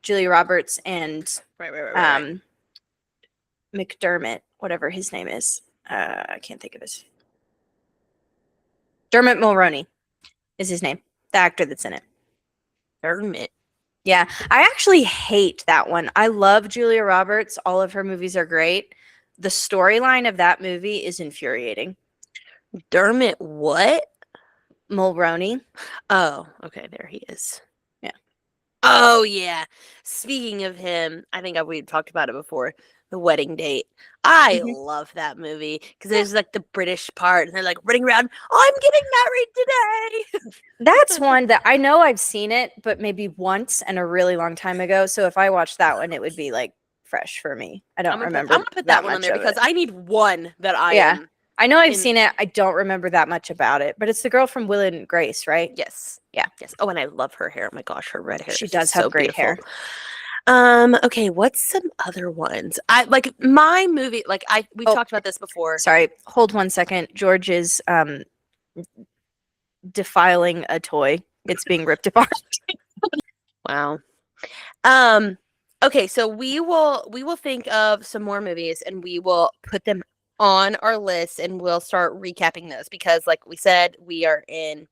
Julia Roberts and Right. um, McDermott, whatever his name is. I can't think of his. Dermot Mulroney is his name, the actor that's in it. Dermot. Yeah, I actually hate that one. I love Julia Roberts. All of her movies are great. The storyline of that movie is infuriating. Dermot what? Mulroney. Oh, okay, there he is. Yeah. Oh yeah. Speaking of him, I think we talked about it before. The Wedding Date. I Mhm. love that movie because Yeah. there's like the British part, and they're like running around. I'm getting married today. That's one that I know I've seen it, but maybe once and a really long time ago. So if I watched that one, it would be like fresh for me. I don't I'm remember gonna put that that one on much there of because it. I need one that I Yeah. am I know I've in. seen it. I don't remember that much about it, but it's the girl from Will and Grace, right? Yes. Yeah. Yes. Oh, and I love her hair. Oh my gosh, her red hair She is does just have so great beautiful. hair. Okay, what's some other ones? I like my movie, like we've Oh, talked about this before. sorry. Hold 1 second. George is defiling a toy. It's being ripped apart. Wow. Um, okay, so we will think of some more movies and we will put them on our list and we'll start recapping those because like we said, we are in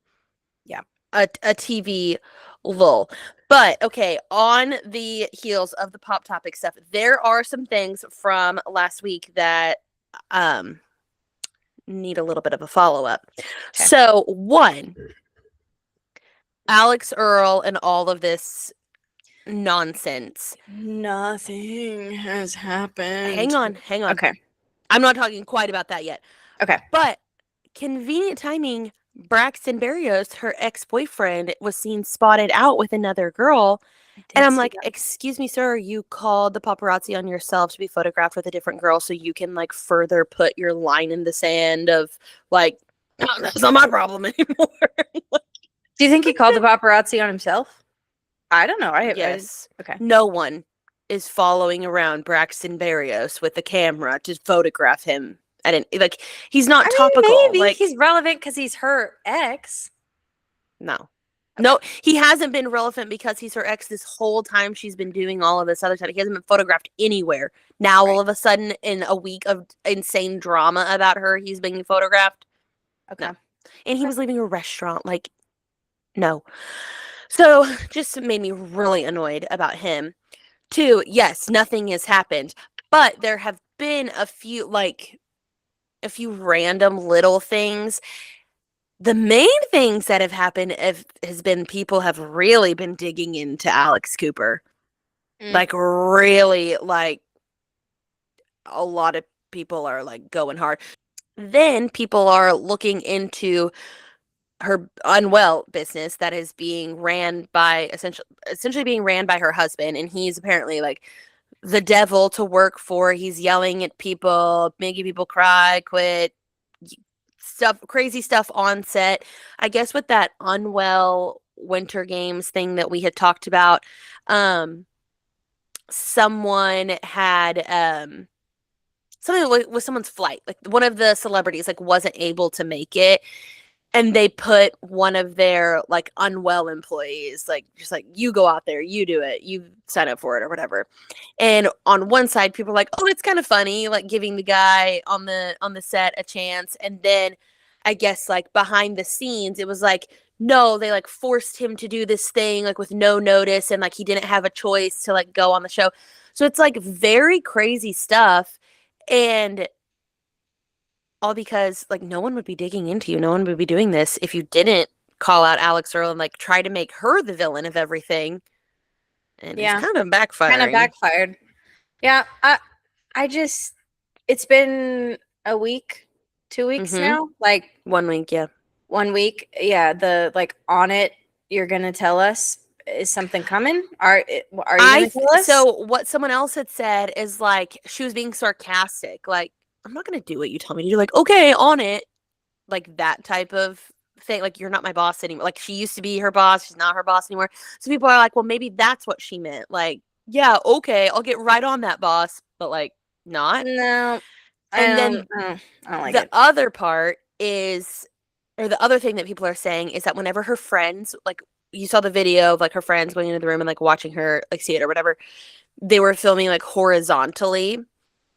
Yeah. a TV lull. But okay, on the heels of the pop topic stuff, there are some things from last week that um need a little bit of a follow-up. Okay. So, one, Alex Earl and all of this nonsense. Nothing has happened. Hang on. Okay. I'm not talking quite about that yet. Okay. But convenient timing, Braxton Berrios, her ex-boyfriend, was seen spotted out with another girl. And I'm like, excuse me, sir, you called the paparazzi on yourself to be photographed with a different girl so you can like further put your line in the sand of like, oh, that's not my problem anymore. Do you think he called the paparazzi on himself? I don't know. Yes. Okay. No one is following around Braxton Berrios with a camera to photograph him. Like he's not topical. Maybe like he's relevant because he's her ex. No. No, he hasn't been relevant because he's her ex this whole time she's been doing all of this other stuff. He hasn't been photographed anywhere. Now, all of a sudden, in a week of insane drama about her, he's being photographed. Okay. No. And he was leaving a restaurant. Like, no. So, just made me really annoyed about him. Two, yes, nothing has happened. But there have been a few random little things. The main things that have happened has been people have really been digging into Alex Cooper. Like, really, like, a lot of people are, like, going hard. Then people are looking into her unwell business that is being ran by, essentially being ran by her husband. And he's apparently, like, the devil to work for. He's yelling at people, making people cry, quit, crazy stuff on set. I guess with that unwell Winter Games thing that we had talked about, someone had something with someone's flight. Like one of the celebrities like wasn't able to make it. And they put one of their like unwell employees, like just like, you go out there, you do it, you sign up for it or whatever. And on one side, people are like, oh, it's kind of funny, like giving the guy on the set a chance. And then I guess like behind the scenes, it was like, no, they like forced him to do this thing like with no notice, and like he didn't have a choice to like go on the show. So it's like very crazy stuff. And all because like no one would be digging into you. No one would be doing this if you didn't call out Alex Earl and like try to make her the villain of everything. And it's kind of backfiring. Kind of backfired. Yeah. I just, it's been a week, 2 weeks now. Like 1 week. Yeah. 1 week. Yeah. The like on it, you're going to tell us, is something coming? Are you going to tell us? So what someone else had said is like, she was being sarcastic. Like, I'm not going to do what you tell me to do. Like, okay, on it. Like that type of thing. Like, you're not my boss anymore. Like, she used to be her boss. She's not her boss anymore. So people are like, well, maybe that's what she meant. Like, yeah, okay, I'll get right on that, boss. But like, not. No. And then I don't like the other part is, or the other thing that people are saying is that whenever her friends, like, you saw the video of like her friends going into the room and like watching her like see it or whatever, they were filming like horizontally.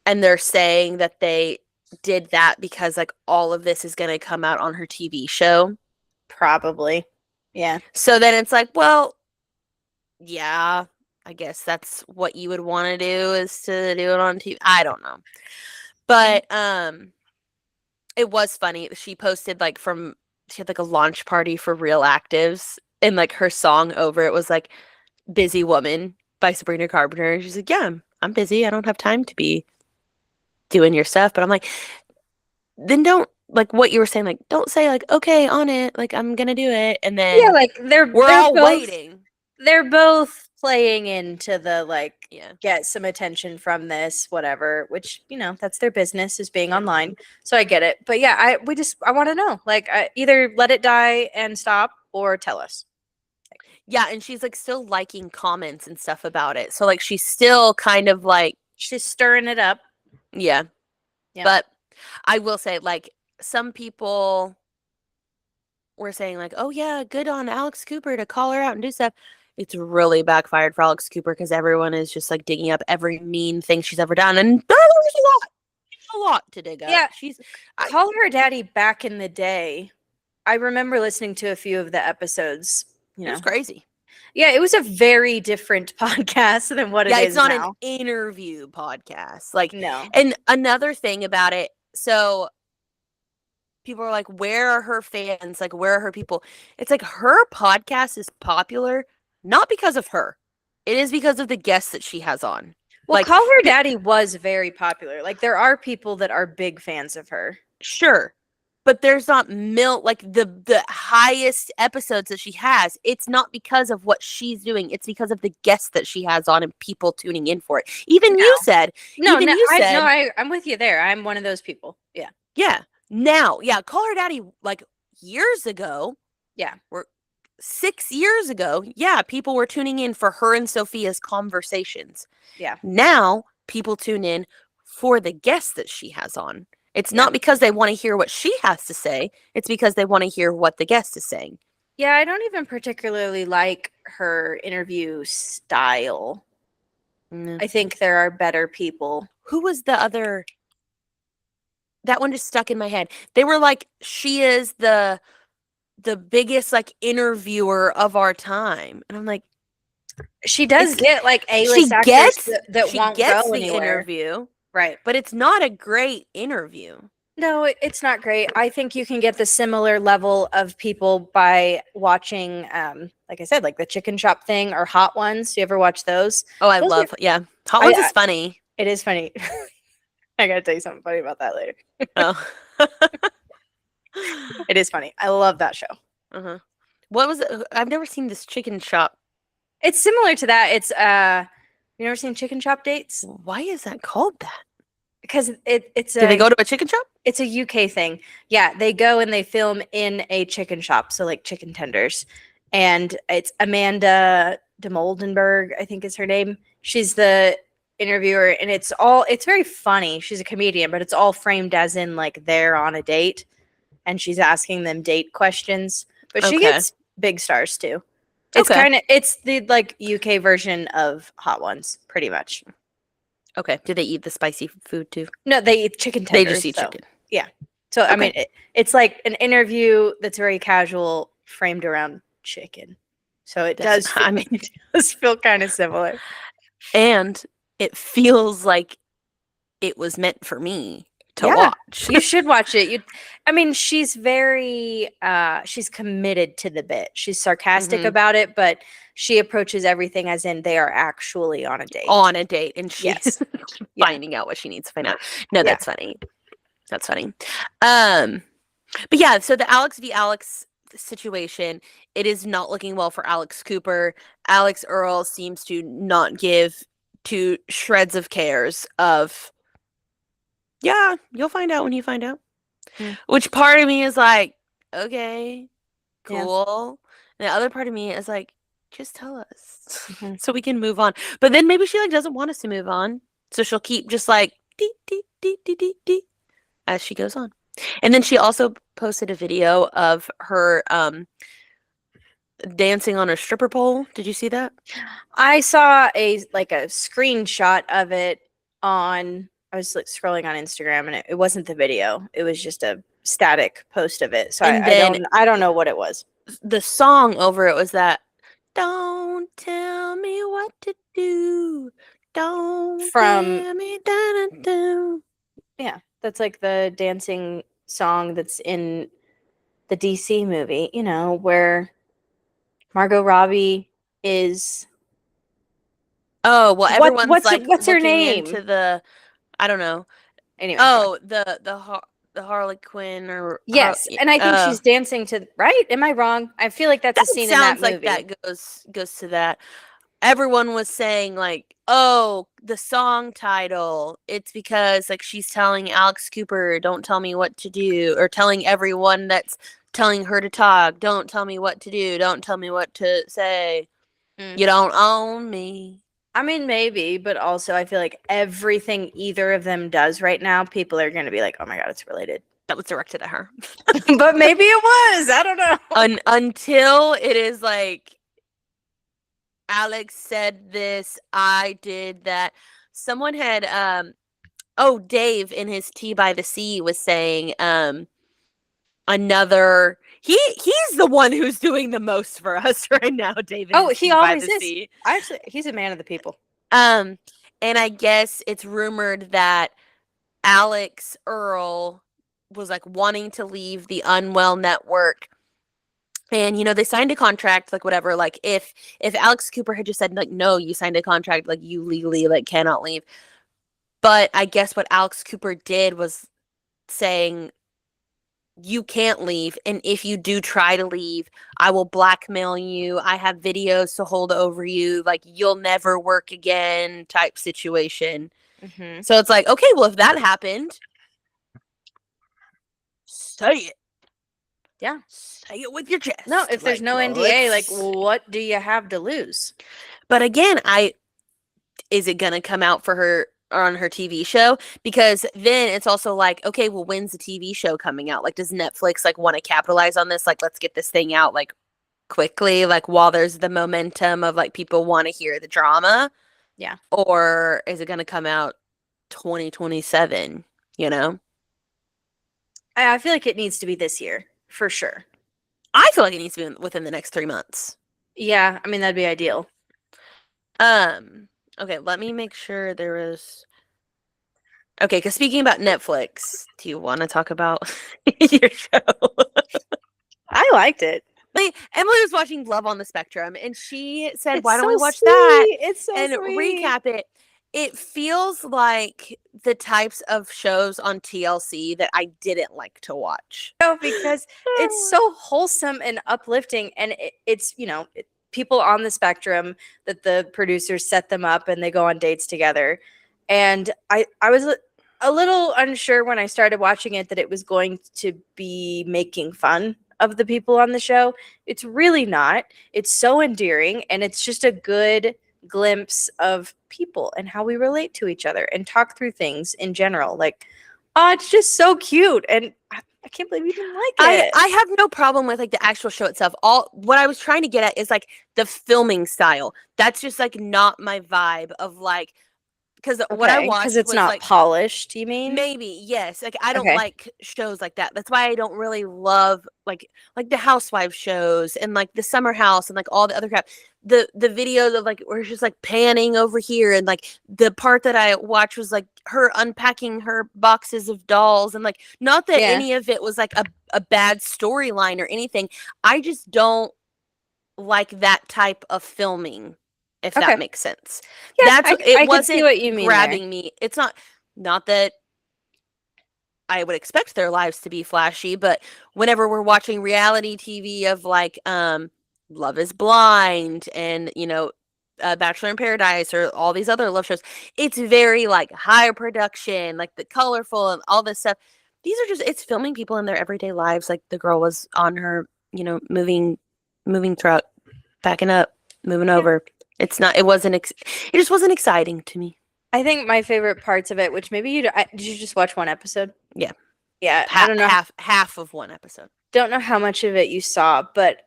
And they're saying that they did that because like all of this is going to come out on her TV show. Probably. Yeah. So then it's like, well, yeah, I guess that's what you would want to do, is to do it on TV. I don't know. But it was funny. She posted like she had like a launch party for Real Actives, and like her song over it was like Busy Woman by Sabrina Carpenter. And she's like, yeah, I'm busy. I don't have time to be doing your stuff. But I'm like, then don't, like what you were saying, like don't say like, okay, on it, like I'm gonna do it, and then yeah, like we're all waiting. They're both playing into the like, Yeah, get some attention from this, whatever, which, you know, that's their business, is being online. So I get it. But yeah, I want to know, like, either let it die and stop or tell us. yeah. And she's like still liking comments and stuff about it, so like she's still kind of like, she's stirring it up. yeah. But I will say, like, some people were saying like, oh yeah, good on Alex Cooper to call her out and do stuff. It's really backfired for Alex Cooper because everyone is just like digging up every mean thing she's ever done, and there's a lot to dig up. Yeah, call her daddy back in the day. I remember listening to a few of the episodes. You know, it was crazy. Yeah, it was a very different podcast than what it is now. Yeah, it's not an interview podcast. Like, no. And another thing about it, so people are like, where are her fans? Like, where are her people? It's like her podcast is popular not because of her. It is because of the guests that she has on. Well, Like, Call Her Daddy was very popular. Like there are people that are big fans of her. sure. But there's not like the highest episodes that she has. It's not because of what she's doing. It's because of the guests that she has on and people tuning in for it. Even No. you said, No, I'm with you there. I'm one of those people. Yeah. yeah. Now, yeah, Call Her Daddy like years ago. Yeah. Or 6 years ago, yeah, people were tuning in for her and Sophia's conversations. Yeah. Now, people tune in for the guests that she has on. It's Yeah. not because they want to hear what she has to say. It's because they want to hear what the guest is saying. Yeah, I don't even particularly like her interview style. I think there are better people. Who was the other? That one just stuck in my head. They were like, she is the biggest like interviewer of our time. And I'm like, She does get like she A-list actors gets that won't go the anywhere. interview. Right. But it's not a great interview. No, it's not great. I think you can get the similar level of people by watching, like I said, like the chicken shop thing or Hot Ones. You ever watch those? Oh, I Those love, are, yeah. Hot Ones is funny. It is funny. I gotta tell you something funny about that later. Oh. It is funny. I love that show. Uh-huh. What was it? I've never seen this chicken shop. It's similar to that. It's you never seen Chicken Shop Dates? Why is that called that? Because it's Do they go to a chicken shop? It's a UK thing. Yeah, they go and they film in a chicken shop, so like chicken tenders. And it's Amanda de Moldenberg, I think is her name. She's the interviewer, and it's very funny. She's a comedian, but it's all framed as in like they're on a date and she's asking them date questions. But she gets big stars too. It's the like UK version of Hot Ones, pretty much. Okay. Do they eat the spicy food too? No, they eat chicken tenders. They just eat chicken. Yeah. So, I mean, it's like an interview that's very casual, framed around chicken. So it does feel kind of similar. And it feels like it was meant for me to watch. You should watch it. She's very, she's committed to the bit. She's sarcastic about it, but she approaches everything as in they are actually on a date. On a date. And she's finding out what she needs to find out. No, that's funny. That's funny. But yeah, so the Alex v. Alex situation, it is not looking well for Alex Cooper. Alex Earl seems to not give two shreds of cares of, yeah, you'll find out when you find out. Which part of me is like, okay, cool. And the other part of me is like, just tell us so we can move on. But then maybe she like doesn't want us to move on. So she'll keep just like dee, dee, dee, dee, dee, dee, as she goes on. And then she also posted a video of her dancing on a stripper pole. Did you see that? I saw a screenshot of it I was like scrolling on Instagram, and it wasn't the video. It was just a static post of it. So I don't know what it was. The song over it was that, don't tell me what to do. Don't tell me da-da-da. Yeah, that's like the dancing song that's in the DC movie, where Margot Robbie is. Oh, well, everyone's what's her name? Into the, I don't know. Anyway. Oh, the Harley Quinn or yes, and I think she's dancing to, right? Am I wrong? I feel like that's a scene in that movie. Sounds like that goes to that. Everyone was saying like, oh, the song title, it's because like she's telling Alex Cooper, don't tell me what to do, or telling everyone that's telling her to talk, don't tell me what to do, don't tell me what to say. You don't own me. I mean, maybe, but also I feel like everything either of them does right now, people are going to be like, oh my God, it's related. That was directed at her. But maybe it was. I don't know. Until it is like, Alex said this, I did that. Someone had, Dave in his Tea by the Sea was saying, he's the one who's doing the most for us right now, David. Oh, he always is. Actually, he's a man of the people. And I guess it's rumored that Alex Earl was like wanting to leave the Unwell network. And they signed a contract, like whatever. Like if Alex Cooper had just said like, no, you signed a contract, like you legally like cannot leave. But I guess what Alex Cooper did was saying you can't leave, and if you do try to leave, I will blackmail you. I have videos to hold over you, like you'll never work again type situation. Mm-hmm. So it's like, okay, well, if that happened, say it. Yeah. Say it with your chest. No, if there's like, no NDA, like what do you have to lose? But again, is it gonna come out for her on her TV show? Because then it's also like, okay, well, when's the TV show coming out? Like, does Netflix like want to capitalize on this? Like, let's get this thing out like quickly, like while there's the momentum of like people want to hear the drama. Yeah. Or is it gonna come out 2027? I feel like it needs to be this year for sure. I feel like it needs to be within the next 3 months. Yeah, I mean that'd be ideal. Okay, let me make sure there was. Okay, because speaking about Netflix, do you want to talk about your show? I liked it. Like, Emily was watching Love on the Spectrum, and she said, It's "Why don't so we watch sweet. that It's so and sweet. recap it?" It feels like the types of shows on TLC that I didn't like to watch. No, because it's so wholesome and uplifting, and it's people on the spectrum that the producers set them up and they go on dates together. And I was a little unsure when I started watching it that it was going to be making fun of the people on the show. It's really not. It's so endearing, and it's just a good glimpse of people and how we relate to each other and talk through things in general. Like, oh, it's just so cute, and I can't believe you didn't like it. I have no problem with like the actual show itself. All what I was trying to get at is like the filming style. That's just like not my vibe of like, because what I Because watched it's was not like polished, you mean? maybe, yes. Like I don't Okay. like shows like that. That's why I don't really love like the housewife shows and like the summer house and like all the other crap. The videos of like where it's just like panning over here, and like the part that I watched was like her unpacking her boxes of dolls, and like not that Yeah. any of it was like a bad storyline or anything. I just don't like that type of filming, if Okay. that makes sense. Yeah, That's I it could see wasn't what you mean there. grabbing me. It's not that I would expect their lives to be flashy, but whenever we're watching reality TV of like Love is Blind and Bachelor in Paradise or all these other love shows, it's very like high production, like the colorful and all this stuff. These are just it's filming people in their everyday lives. Like the girl was on her, moving truck, backing up, moving over. It's not. It wasn't. It just wasn't exciting to me. I think my favorite parts of it, which maybe did you just watch one episode? Yeah. Yeah, I don't know. Half of one episode. Don't know how much of it you saw, but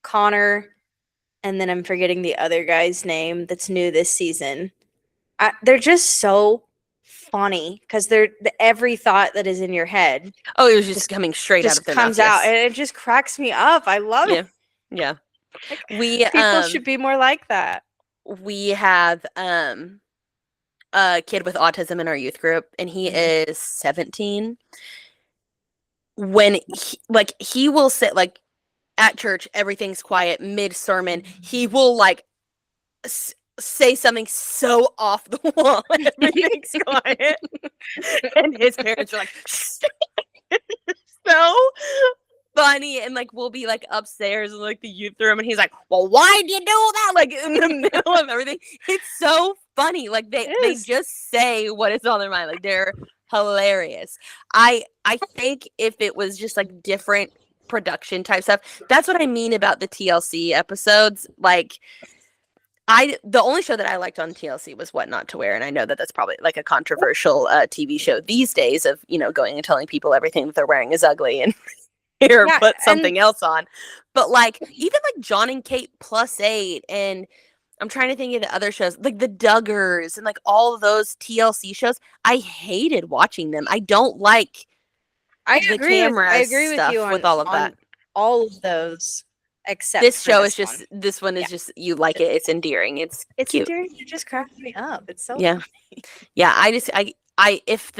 Connor, and then I'm forgetting the other guy's name that's new this season. They're just so funny because they're every thought that is in your head. Oh, it was just coming straight out of their mouth. Comes out, and it just cracks me up. I love it. Yeah. Like, people should be more like that. We have a kid with autism in our youth group, and he is 17. When he will sit like at church, everything's quiet, mid sermon, he will like say something so off the wall, everything's quiet, and his parents are like, so funny. And like we'll be like upstairs in like the youth room, and he's like, well, why'd you do that, like in the middle of everything. It's so funny. Like they just say what is on their mind. Like they're hilarious. I think if it was just like different production type stuff, that's what I mean about the TLC episodes. Like the only show that I liked on TLC was What Not to Wear, and I know that that's probably like a controversial TV show these days of going and telling people everything that they're wearing is ugly and here put something else on. But like even like John and Kate +8, and I'm trying to think of the other shows like the Duggars and like all of those TLC shows. I hated watching them. I don't like the camera I agree with you with all of that. All of those. Except this show is one. just this one is just you like it. It's endearing. It's cute. Endearing. It just cracks me up. It's so funny. Yeah. I if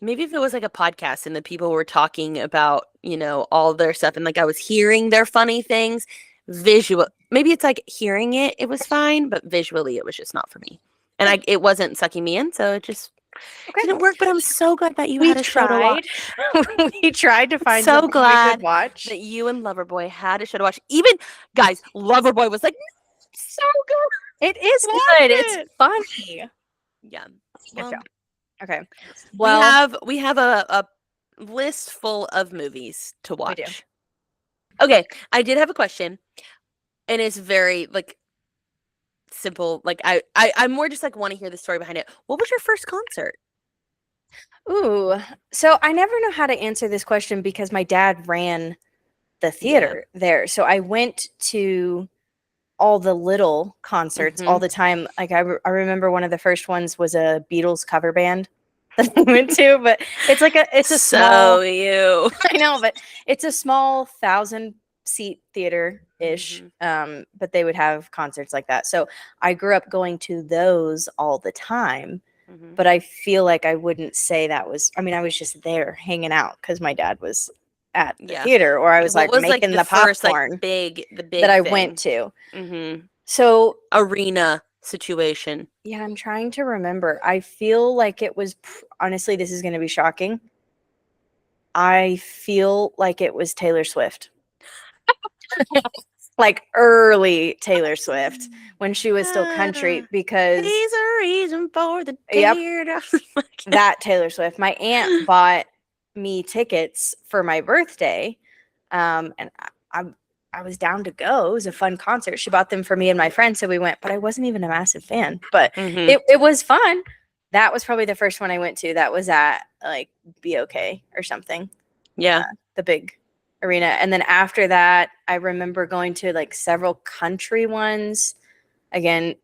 maybe if it was like a podcast and the people were talking about, all their stuff and like I was hearing their funny things, visual. Maybe it's like hearing it was fine, but visually it was just not for me. And it wasn't sucking me in, so it just Okay. didn't work, but I'm so glad that you We had a show to tried. watch. We tried to find So something we could glad watch. that you and Loverboy had a show to watch. Even guys, Loverboy was like so good. It is Watch good. It's it. funny. Yeah. I Well, feel. Okay. Well, we have a list full of movies to we do. watch. Okay, I did have a question, and it's very like simple. Like I more just like want to hear the story behind it. What was your first concert? Ooh. So I never know how to answer this question because my dad ran the theater there. So I went to all the little concerts all the time. Like I remember one of the first ones was a Beatles cover band that I went to, but it's a small. So you. I know, but it's a small 1,000-seat theater ish. But they would have concerts like that. So I grew up going to those all the time. But I feel like I wouldn't say that was. I mean, I was just there hanging out because my dad was at the theater, or I was What like was making the the first popcorn like the big that I thing? went to. So arena situation. yeah, I'm trying to remember. I feel like it was honestly, this is going to be shocking. I feel like it was Taylor Swift. Like early Taylor Swift when she was still country, because He's a reason for the yep, teardrops. that Taylor Swift. My aunt bought me tickets for my birthday, and I was down to go. It was a fun concert. She bought them for me and my friend, so we went. But I wasn't even a massive fan. But it was fun. That was probably the first one I went to. That was at like BOK or something. Yeah, the big arena. And then after that, I remember going to like several country ones. Again,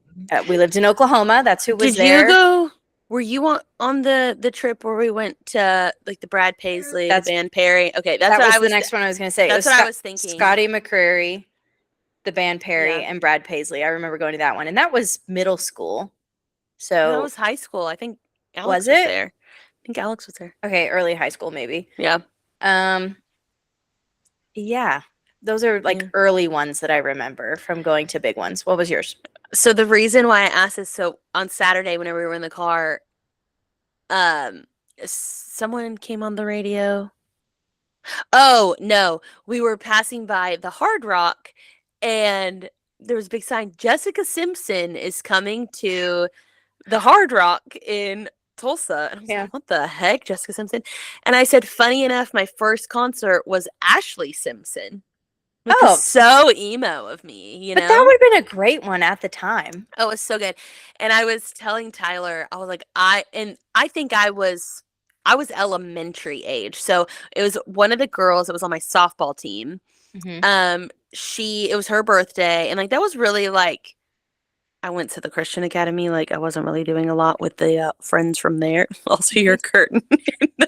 we lived in Oklahoma. That's who was there. Did you go? Were you on the trip where we went to like the Brad Paisley, the Van Perry? Okay, that was the next one I was going to say. That's what I was thinking. Scotty McCreery, the Van Perry, and Brad Paisley. I remember going to that one, and that was middle school. So that was high school. I think Alex was there. I think Alex was there. Okay, early high school maybe. Yeah. Yeah, those are like early ones that I remember from going to big ones. What was yours? So the reason why I asked is, so on Saturday, whenever we were in the car, someone came on the radio. Oh, no, we were passing by the Hard Rock and there was a big sign, Jessica Simpson is coming to the Hard Rock in Tulsa. And I was like, what the heck, Jessica Simpson? And I said, funny enough, my first concert was Ashley Simpson. Which is so emo of me, you know? But that would have been a great one at the time. Oh, it was so good. And I was telling Tyler, I was like, I think I was elementary age. So it was one of the girls that was on my softball team. It was her birthday. And like, that was really like, I went to the Christian Academy. Like, I wasn't really doing a lot with the friends from there. Also, your curtain.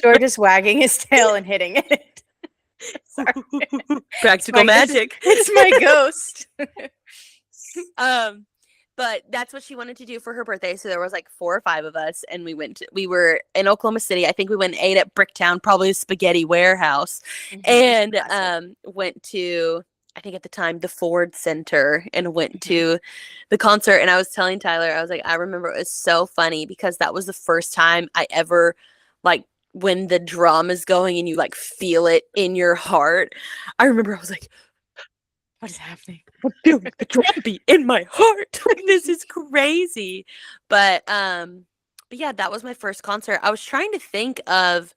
George is wagging his tail and hitting it. Practical magic. It's my ghost. But that's what she wanted to do for her birthday. So there was like 4 or 5 of us, and we were in Oklahoma City. I think we went and ate at Bricktown, probably a spaghetti warehouse, and went to, I think at the time, the Ford Center, and went to the concert. And I was telling Tyler, I was like, I remember it was so funny because that was the first time I ever, like, when the drum is going and you like feel it in your heart. I remember I was like, what is happening? I'm feeling the drum beat in my heart. Like, this is crazy. But yeah, that was my first concert. I was trying to think of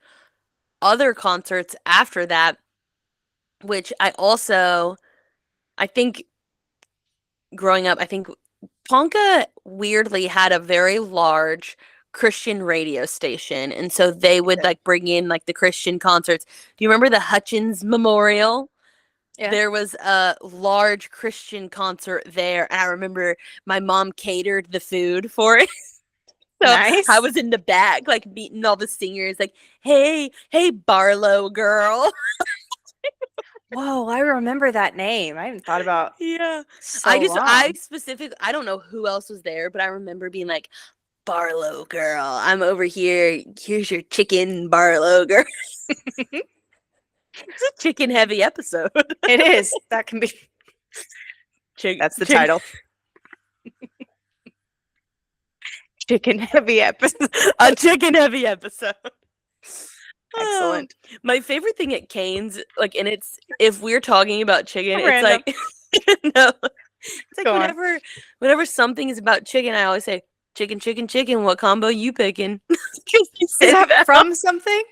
other concerts after that, which I think growing up, I think Ponca weirdly had a very large Christian radio station, and so they would like bring in like the Christian concerts. Do you remember the Hutchins Memorial? Yeah. There was a large Christian concert there, and I remember my mom catered the food for it. So nice. I was in the back, like meeting all the singers, like, hey Barlow girl. Whoa, I remember that name. I hadn't thought about. Yeah. So I specifically, I don't know who else was there, but I remember being like, Barlow girl. I'm over here. Here's your chicken, Barlow girl. It's a chicken heavy episode. It is. That can be. That's the title. Chicken heavy episode. A chicken heavy episode. Excellent. My favorite thing at Cane's, like, and it's if we're talking about chicken, it's Random. like no, it's like Go on. whenever something is about chicken, I always say chicken, chicken, chicken. What combo you picking? 'Cause they say Is that from something?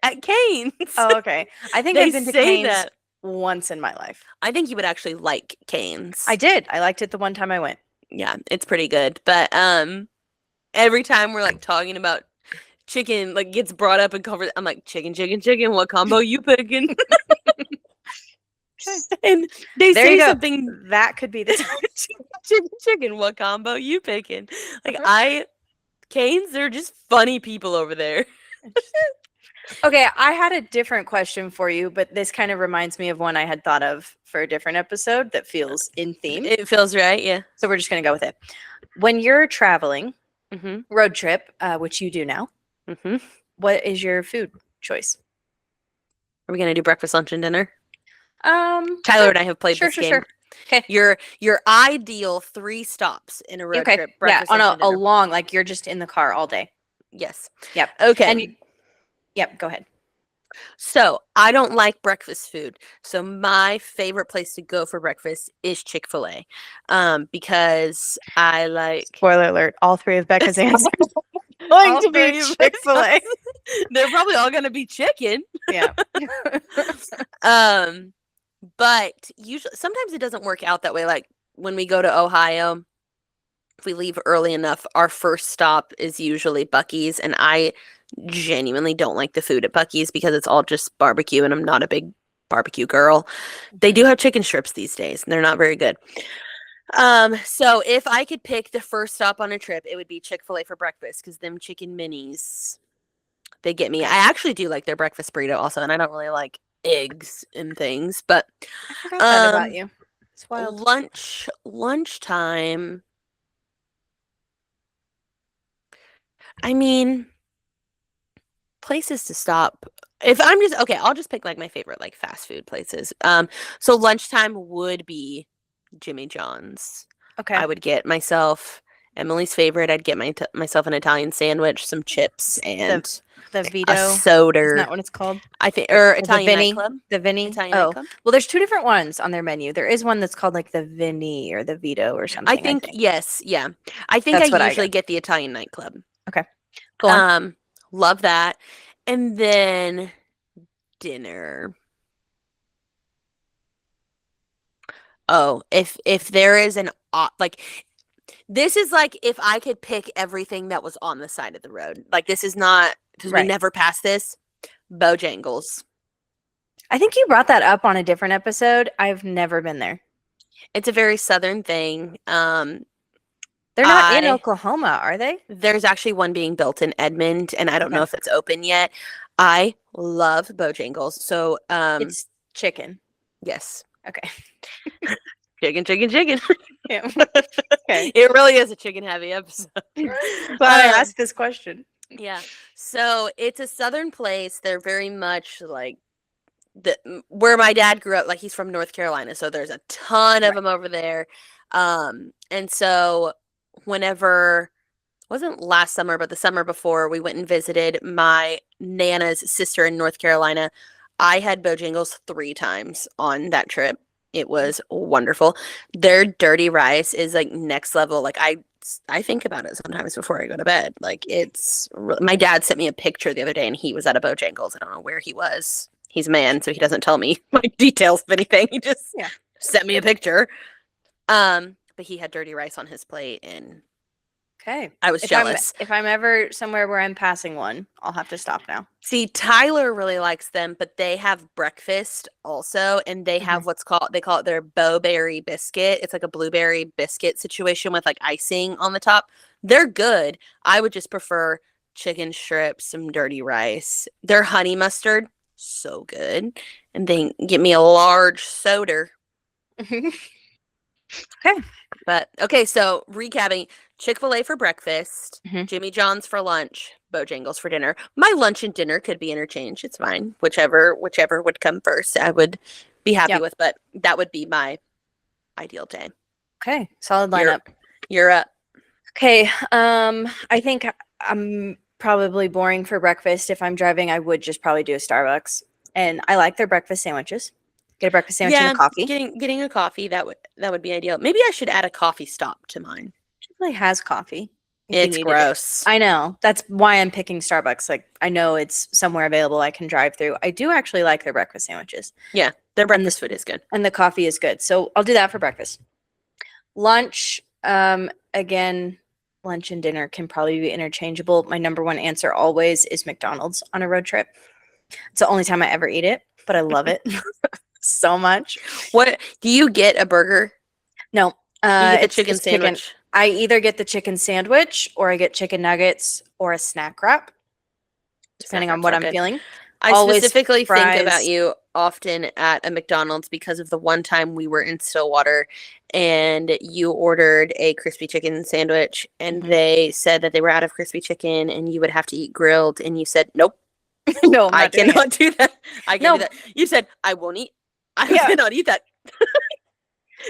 at Cane's? Oh, okay. I think They I've been to say Cane's that. once in my life. I think you would actually like Cane's. I did. I liked it the one time I went. Yeah, it's pretty good. But every time we're like talking about chicken, like gets brought up and covered, I'm like chicken, chicken, chicken. What combo you picking? And they There say you go. something. That could be the time. Chicken, chicken. What combo you picking? Like Canes, they're just funny people over there. Okay, I had a different question for you, but this kind of reminds me of one I had thought of for a different episode that feels in theme. It feels right, yeah. So we're just going to go with it. When you're traveling, Mm-hmm. road trip, which you do now, Mm-hmm. what is your food choice? Are we gonna do breakfast, lunch, and dinner? sure. Tyler and I have played this game. Sure. Okay. Your ideal 3 stops in a road Okay. trip. Yeah, Breakfast, on lunch, and a dinner. long, like you're just in the car all day. Yes. Yep. Okay. And yep, go ahead. So I don't like breakfast food. So my favorite place to go for breakfast is Chick-fil-A. Because I like Spoiler alert, all 3 of Becca's answers All going to three be of Chick-fil-A. they're probably all gonna be chicken. Yeah. But usually sometimes it doesn't work out that way. Like when we go to Ohio, if we leave early enough, our first stop is usually Buc-ee's, and I genuinely don't like the food at Buc-ee's because it's all just barbecue, and I'm not a big barbecue girl. They do have chicken strips these days, and they're not very good. So if I could pick the first stop on a trip, it would be Chick-fil-A for breakfast because them chicken minis, they get me. I actually do like their breakfast burrito also, and I don't really like eggs and things, but I forgot that about you. It's wild. lunchtime. I mean, places to stop. If I'm just okay, I'll just pick like my favorite like fast food places. So lunchtime would be Jimmy John's. Okay. I would get myself Emily's favorite. I'd get myself an Italian sandwich, some chips, and the a Vito. soda. Isn't that what it's called? I think, or The Italian Vinny. nightclub. The Vinny. Italian Oh, nightclub. well, there's 2 different ones on their menu. There is one that's called like the Vinny or the Vito or something. I think yes, yeah. I think That's what I I usually got. get the Italian nightclub. Go on. Love that. And then dinner. Oh, if there is an like this is like if I could pick everything that was on the side of the road. Like this is not because we Right. never passed this. Bojangles. I think you brought that up on a different episode. I've never been there. It's a very southern thing. They're not in I- Oklahoma, are they? There's actually one being built in Edmond, and I don't know if it's open yet. I love Bojangles. So It's chicken. yes. Okay. Chicken, chicken, chicken. Yeah. Okay. It really is a chicken heavy episode. Glad I Um, asked this question. Yeah. So it's a southern place. They're very much like where my dad grew up. Like he's from North Carolina, so there's a ton of them over there. And so whenever wasn't last summer, but the summer before, we went and visited my Nana's sister in North Carolina. I had Bojangles 3 times on that trip. It was wonderful. Their dirty rice is like next level. Like I think about it sometimes before I go to bed. Like my dad sent me a picture the other day and he was at a Bojangles. I don't know where he was. He's a man, so he doesn't tell me my details of anything. He just sent me a picture. But he had dirty rice on his plate and Okay. I was jealous. If I'm ever somewhere where I'm passing one, I'll have to stop now. See, Tyler really likes them, but they have breakfast also, and they have they call it their bowberry biscuit. It's like a blueberry biscuit situation with like icing on the top. They're good. I would just prefer chicken strips, some dirty rice. Their honey mustard, so good. And they get me a large soda. Okay. But okay, so recapping, Chick-fil-A for breakfast, Mhm. Jimmy John's for lunch, Bojangles for dinner. My lunch and dinner could be interchanged. It's fine. Whichever would come first, I would be happy Yep. with, but that would be my ideal day. Okay, solid You're lineup. you're up. Okay, I think I'm probably boring for breakfast. If I'm driving, I would just probably do a Starbucks. And I like their breakfast sandwiches. Get a breakfast sandwich and a Yeah, coffee. getting a coffee, that would be ideal. Maybe I should add a coffee stop to mine. It really has coffee if you It's needed it. gross. I know. That's why I'm picking Starbucks. Like, I know it's somewhere available I can drive through. I do actually like their breakfast sandwiches. Yeah, their And breakfast food is good. And the coffee is good. So I'll do that for breakfast. Lunch, again, lunch and dinner can probably be interchangeable. My number one answer always is McDonald's on a road trip. It's the only time I ever eat it, but I love it so much. What do you get a burger? No, You get the it's chicken it's chicken. sandwich. I either get the chicken sandwich or I get chicken nuggets or a snack wrap, depending on what I'm feeling. I Always specifically think about fries. you often at a McDonald's because of the one time we were in Stillwater and you ordered a crispy chicken sandwich and Mhm. they said that they were out of crispy chicken and you would have to eat grilled and you said, nope, No, I'm I not doing it. cannot do that. I can't No. do that. You said, I won't eat. I Yeah. cannot eat that.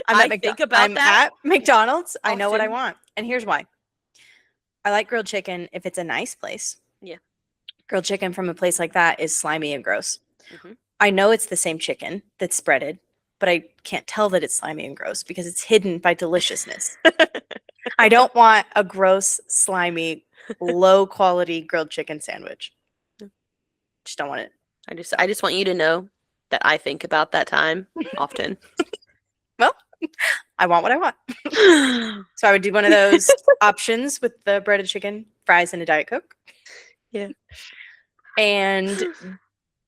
I think about I'm that at McDonald's. I know what I often. want. And here's why. I like grilled chicken if it's a nice place. Yeah. Grilled chicken from a place like that is slimy and gross. Mhm. I know it's the same chicken that's spreaded, but I can't tell that it's slimy and gross because it's hidden by deliciousness. I don't want a gross, slimy, low quality grilled chicken sandwich. Just don't want it. I just want you to know that I think about that time often. Well, I want what I want. So I would do one of those options with the breaded chicken, fries, and a Diet Coke. Yeah. And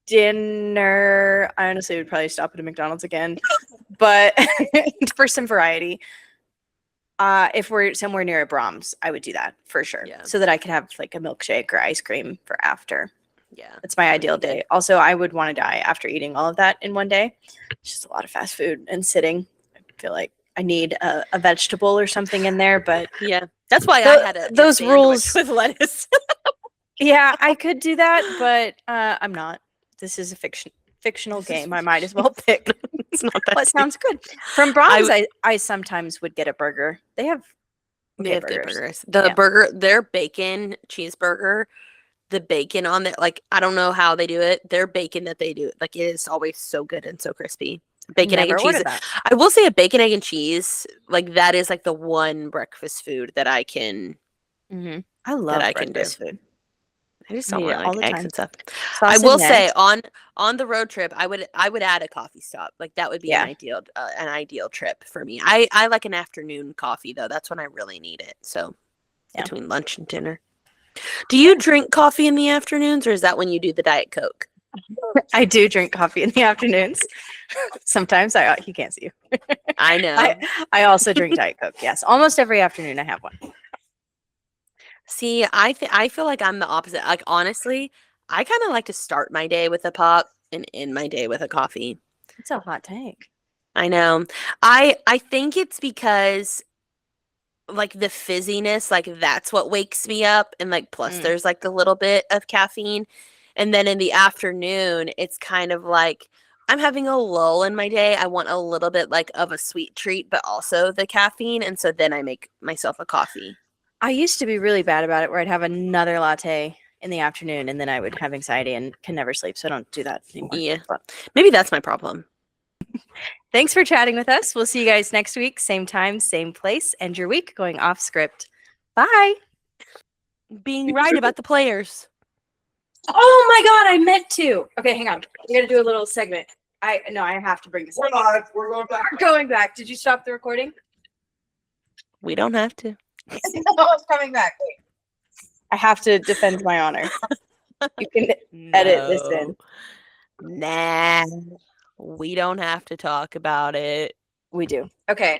dinner, I honestly would probably stop at a McDonald's again. But for some variety, if we're somewhere near a Brahms, I would do that for sure. Yeah. So that I could have like a milkshake or ice cream for after. Yeah. That's my that would ideal be good. day. Also, I would want to die after eating all of that in one day. It's just a lot of fast food and sitting. I feel like I need a vegetable or something in there, but Yeah. That's why I had those sandwich rules with lettuce. yeah, I could do that, but I'm not. This is a fictional game. I might as well pick It's not that what deep. sounds good. From Brahms, I sometimes would get a burger. They have They okay have good burgers. burgers. The Yeah. burger, their bacon cheeseburger, the bacon on it, like I don't know how they do it. Their bacon that they do, like it is always so good and so crispy. Bacon, egg, Never and cheese. ordered that. I will say a bacon, egg, and cheese, like that is like the one breakfast food that I can I love I can do. breakfast food. I just I don't eat it really all like the eggs time. and stuff. Sauce I and will say mint. on the road trip, I would add a coffee stop. Like that would be Yeah. an ideal trip for me. I like an afternoon coffee though. That's when I really need it. So Yeah. between lunch and dinner. Do you drink coffee in the afternoons or is that when you do the Diet Coke? I do drink coffee in the afternoons. Sometimes he can't see you. I know. I also drink Diet Coke. Yes, almost every afternoon I have one. See, I feel like I'm the opposite. Like honestly, I kind of like to start my day with a pop and end my day with a coffee. It's a hot take. I know. I think it's because like the fizziness, like that's what wakes me up and like plus there's like the little bit of caffeine. And then in the afternoon, it's kind of like I'm having a lull in my day. I want a little bit like of a sweet treat, but also the caffeine. And so then I make myself a coffee. I used to be really bad about it where I'd have another latte in the afternoon and then I would have anxiety and can never sleep. So I don't do that anymore. Yeah. But Maybe that's my problem. thanks for chatting with us. We'll see you guys next week. Same time, same place. End your week going off script. Bye. Being right about the players. Oh my God, I meant to. Okay, hang on. We got to do a little segment. I have to bring this up. live. We're going back. We're going back. Did you stop the recording? We don't have to. No, it's coming back. Wait. I have to defend my honor. You can edit this in. Nah. We don't have to talk about it. We do. Okay.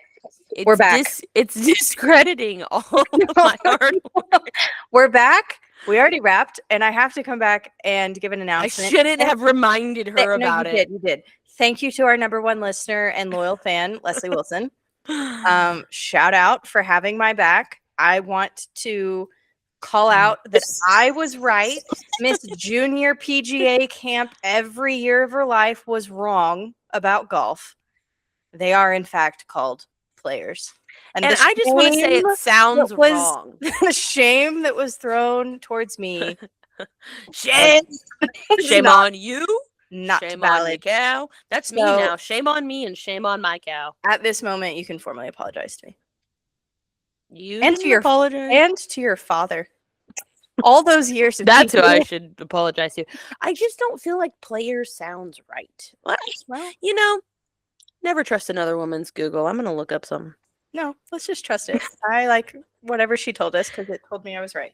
It's We're back. It's discrediting all of my hard work. We're back. We already wrapped, and I have to come back and give an I announcement. shouldn't have reminded her No, about you it. did. You did. Thank you to our number one listener and loyal fan, Leslie Wilson. Shout out for having my back. I want to call out that I was right. Miss Junior PGA Camp every year of her life was wrong about golf. They are, in fact, called players. And And the I just want to say shame it sounds that was wrong. the shame that was thrown towards me Shame. is Shame on you. not Shame on me, valid. cow. That's me So now. Shame on me and shame on my cow. at this moment, you can formally apologize to me You and didn't apologize. to your father. All those years of That's who I teaching. should apologize to. I just don't feel like player sounds right. Well, You know, never trust another woman's Google. I'm gonna look up some. no, let's just trust it. I like whatever she told us because it told me I was right.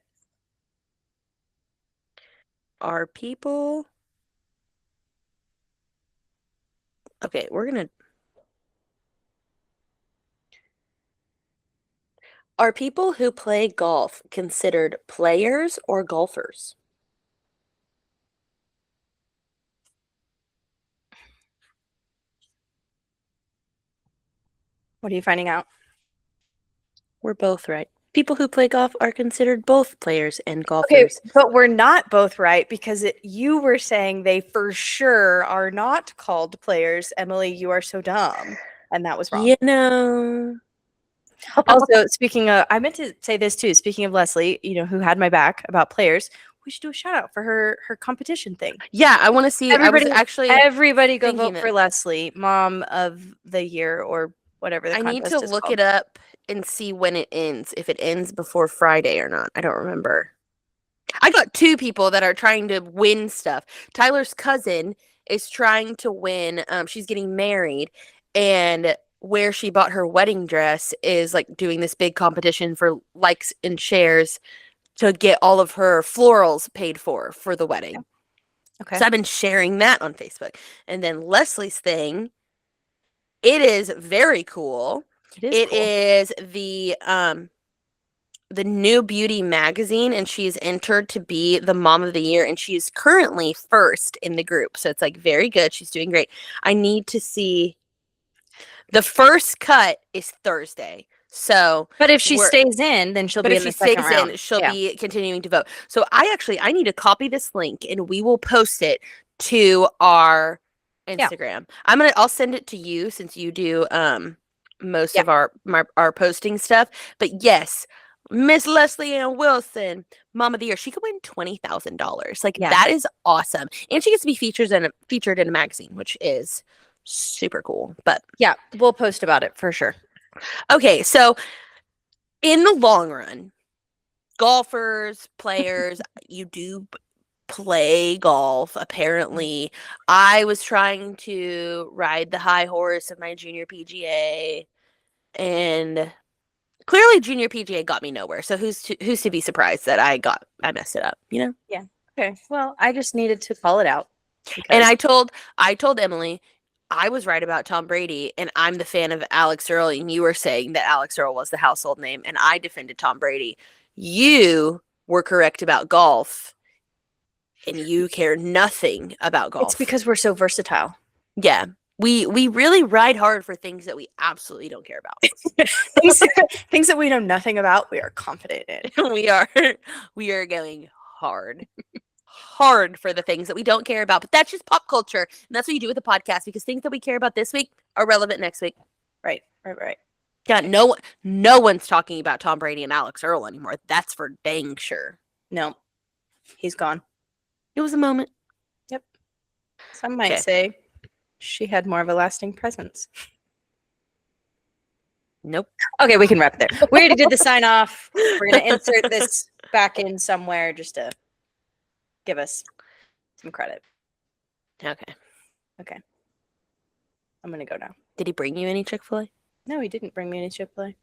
Are people okay? Are people who play golf considered players or golfers? What are you finding out? We're both right. People who play golf are considered both players and Okay, golfers. but we're not both right because you were saying they for sure are not called players. Emily, you are so dumb. And that was wrong. You know. Also, speaking of, I meant to say this too. Speaking of Leslie, who had my back about players, we should do a shout out for her competition thing. Yeah, I want to see. Everybody, I was actually everybody go thinking vote that for Leslie, mom of the year or whatever the I need to contest is look called. it up and see when it ends, if it ends before Friday or not. I don't remember. I got two people that are trying to win stuff. Tyler's cousin is trying to win. She's getting married, and where she bought her wedding dress is like doing this big competition for likes and shares to get all of her florals paid for the wedding. Okay. So I've been sharing that on Facebook. And then Leslie's thing, it is very cool. It Is the new beauty magazine, and she's entered to be the mom of the year, and she's currently first in the group. So it's like very good. She's doing great. I need to see the first cut is Thursday. So But if she we're stays in, then she'll but be if in she the second stays in, round. she'll Yeah. be continuing to vote. So I need to copy this link and we will post it to our Yeah. Instagram. I'll send it to you since you do most Yeah. of our posting stuff. But yes, Miss Leslie Ann Wilson, Mom of the Year, she could win $20,000. Like Yeah. that is awesome, and she gets to be featured in a magazine, which is super cool. But Yeah, we'll post about it for sure. okay, so in the long run, golfers, players, you do play golf, apparently. I was trying to ride the high horse of my junior PGA, and clearly junior PGA got me nowhere. So who's to be surprised that I messed it up, you know? Yeah. Okay. Well, I just needed to call it out And because I told Emily I was right about Tom Brady, and I'm the fan of Alex Earl, and you were saying that Alex Earl was the household name, and I defended Tom Brady. You were correct about golf, and you care nothing about golf. it's because we're so versatile. Yeah. We really ride hard for things that we absolutely don't care about. Things that we know nothing about, we are confident in. we are going hard for the things that we don't care about. But that's just pop culture. And that's what you do with a podcast, because things that we care about this week are relevant next week. Right. Yeah, no one's talking about Tom Brady and Alex Earl anymore. That's for dang sure. No, he's gone. It was a moment. Yep. Some might say she had more of a lasting presence. Nope. Okay, we can wrap there. We already did the sign off. We're going to insert this back in somewhere just to give us some credit. Okay. I'm going to go now. Did he bring you any Chick-fil-A? No, he didn't bring me any Chick-fil-A.